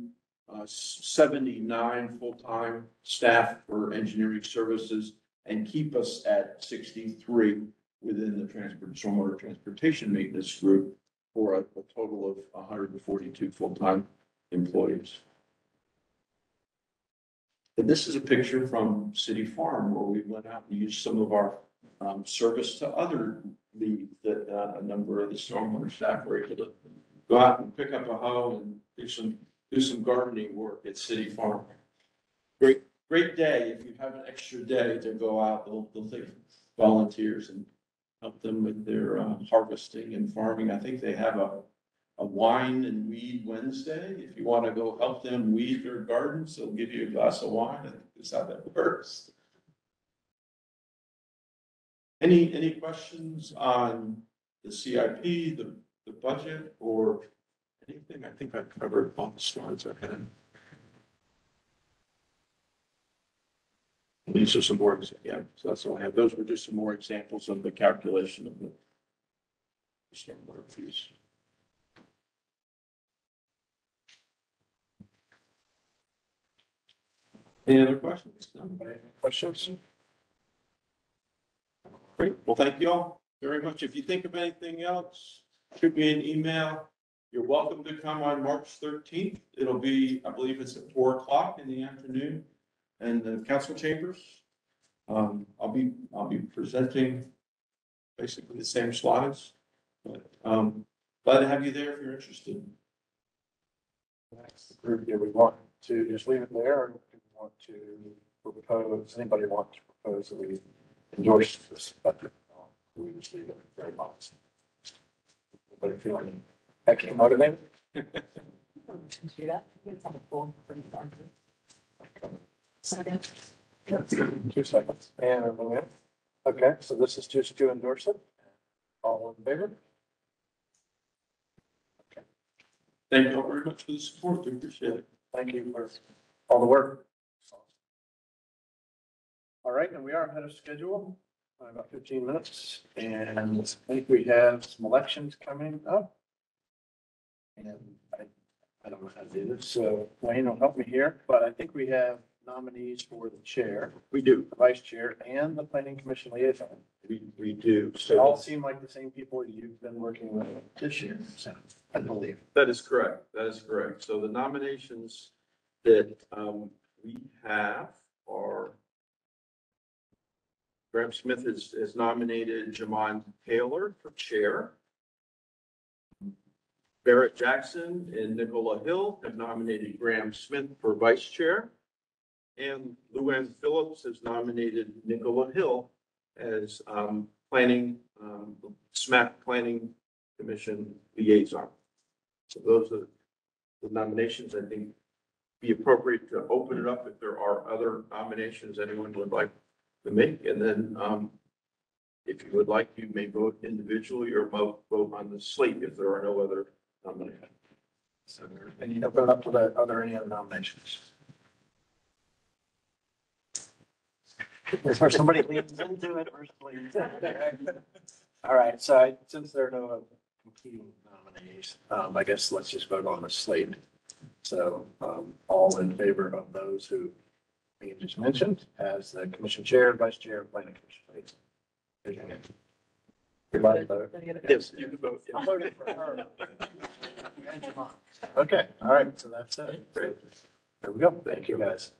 Speaker 5: 79 full-time staff for engineering services and keep us at 63 within the stormwater transportation maintenance group for a total of 142 full-time employees. And this is a picture from City Farm where we went out and used some of our service to other leads that a number of the stormwater staff were able to go out and pick up a hoe and do some gardening work at City Farm. Great day. If you have an extra day to go out, they'll take volunteers and help them with their harvesting and farming. I think they have a wine and weed Wednesday. If you want to go help them weed their gardens, they'll give you a glass of wine. I think that's how that works. Any questions on the CIP, the budget, or anything? I think I've covered all the slides I had. These are some more, yeah, so that's all I have. Those were just some more examples of the calculation of stormwater fees. Any other questions?
Speaker 1: Questions?
Speaker 5: Great. Well, thank you all very much. If you think of anything else, shoot me an email. You're welcome to come on March 13th. It'll be, I believe it's at 4 o'clock in the afternoon in the council chambers. I'll be presenting basically the same slides, but, glad to have you there if you're interested.
Speaker 1: Next group, do we want to just leave it there, or do we want to propose, anybody want to propose that we endorse this budget? Do we just leave it very modest? Anybody feeling extra motivated?
Speaker 3: Do that. It's on the phone for the doctor. Second.
Speaker 1: 2 seconds. And everyone in? Okay, so this is just to endorse it. All in favor?
Speaker 5: Thank you all very much for the support. We appreciate it.
Speaker 1: Thank you for all the work. All right, and we are ahead of schedule by about 15 minutes, and I think we have some elections coming up. And I don't know how to do this, so Wayne will help me here, but I think we have nominees for the chair.
Speaker 5: We do.
Speaker 1: The vice chair and the planning commission liaison.
Speaker 5: We do.
Speaker 1: They all seem like the same people you've been working with this year, so I believe.
Speaker 5: That is correct. That is correct. So the nominations that we have are Graham Smith has nominated Jamon Taylor for chair. Barrett Jackson and Nicola Hill have nominated Graham Smith for vice chair. And Luann Phillips has nominated Nicola Hill as planning, SMAC Planning Commission liaison. So those are the nominations. I think be appropriate to open it up if there are other nominations anyone would like to make. And then if you would like, you may vote individually or vote on the slate if there are no other nominations.
Speaker 1: So any open it up to that. Are there any other nominations? Or somebody leans into it or leans. All right, so since there are no competing nominees, I guess let's just vote on the slate. So all in favor of those who we just mentioned as the commission chair, vice chair, planning commission, please. Everybody vote.
Speaker 5: Yes, you can vote.
Speaker 1: I'm voting for her. Okay, all right, so that's it. Great. There we go. Thank you, guys.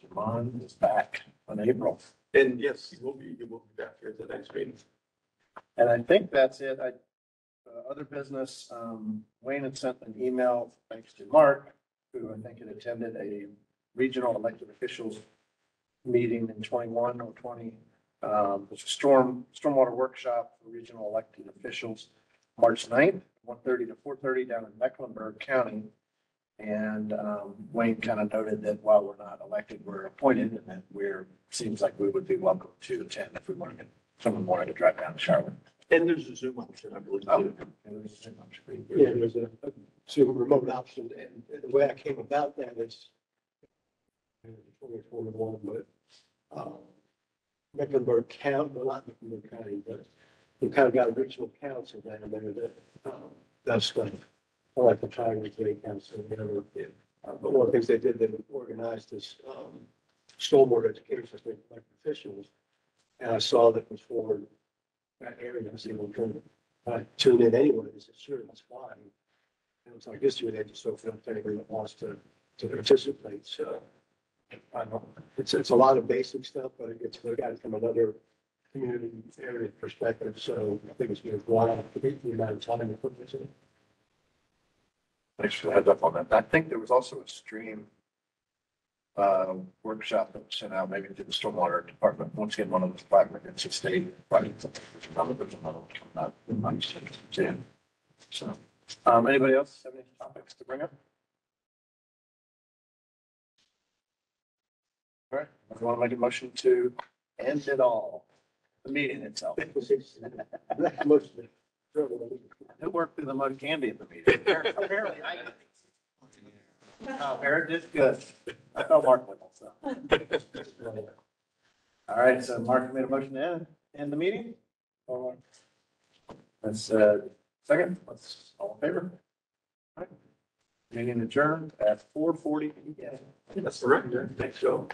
Speaker 1: Jamon is back on April.
Speaker 5: And yes, you will be back here at the next meeting.
Speaker 1: And I think that's it. Other business, Wayne had sent an email, thanks to Mark, who I think had attended a regional elected officials meeting in 21 or 20. It's a stormwater workshop for regional elected officials, March 9th, 1:30 to 4:30 down in Mecklenburg County. And Wayne kind of noted that while we're not elected, we're appointed, and that seems like we would be welcome to attend if we wanted, someone wanted to drive down to Charlotte.
Speaker 5: And there's a Zoom option, I believe.
Speaker 1: Oh,
Speaker 5: too.
Speaker 7: Yeah, there's a Zoom remote option, and the way I came about that is but Mecklenburg County, well, not Mecklenburg County, but we kind of got a regional council down there that does stuff. I like the Triangle City Council, you know, but one of the things they did, they organized this stormwater education for like officials. And I saw that was for that area. I said, well, can I tune in anyway? They said, sure, that's fine. And it's like this year, they just opened up to anybody that wants to participate. So I don't know. It's a lot of basic stuff, but it gets looked at it from another community area perspective. So I think it's worthwhile to be the amount of time to put this in.
Speaker 1: Thanks for the heads up on that. I think there was also a stream workshop that was sent out maybe to the stormwater department. Once again, one of those private, it's a state. So, anybody else have any topics to bring up? All right, I want to make a motion to end it all, the meeting itself. It worked through the mud candy at the meeting. Apparently, Eric did good. I felt Mark with so. All right, so Mark made a motion to end the meeting. All right. That's, second, let's, all in favor? All right. Meeting adjourned at 4:40.
Speaker 5: That's the record. Thanks, Joe.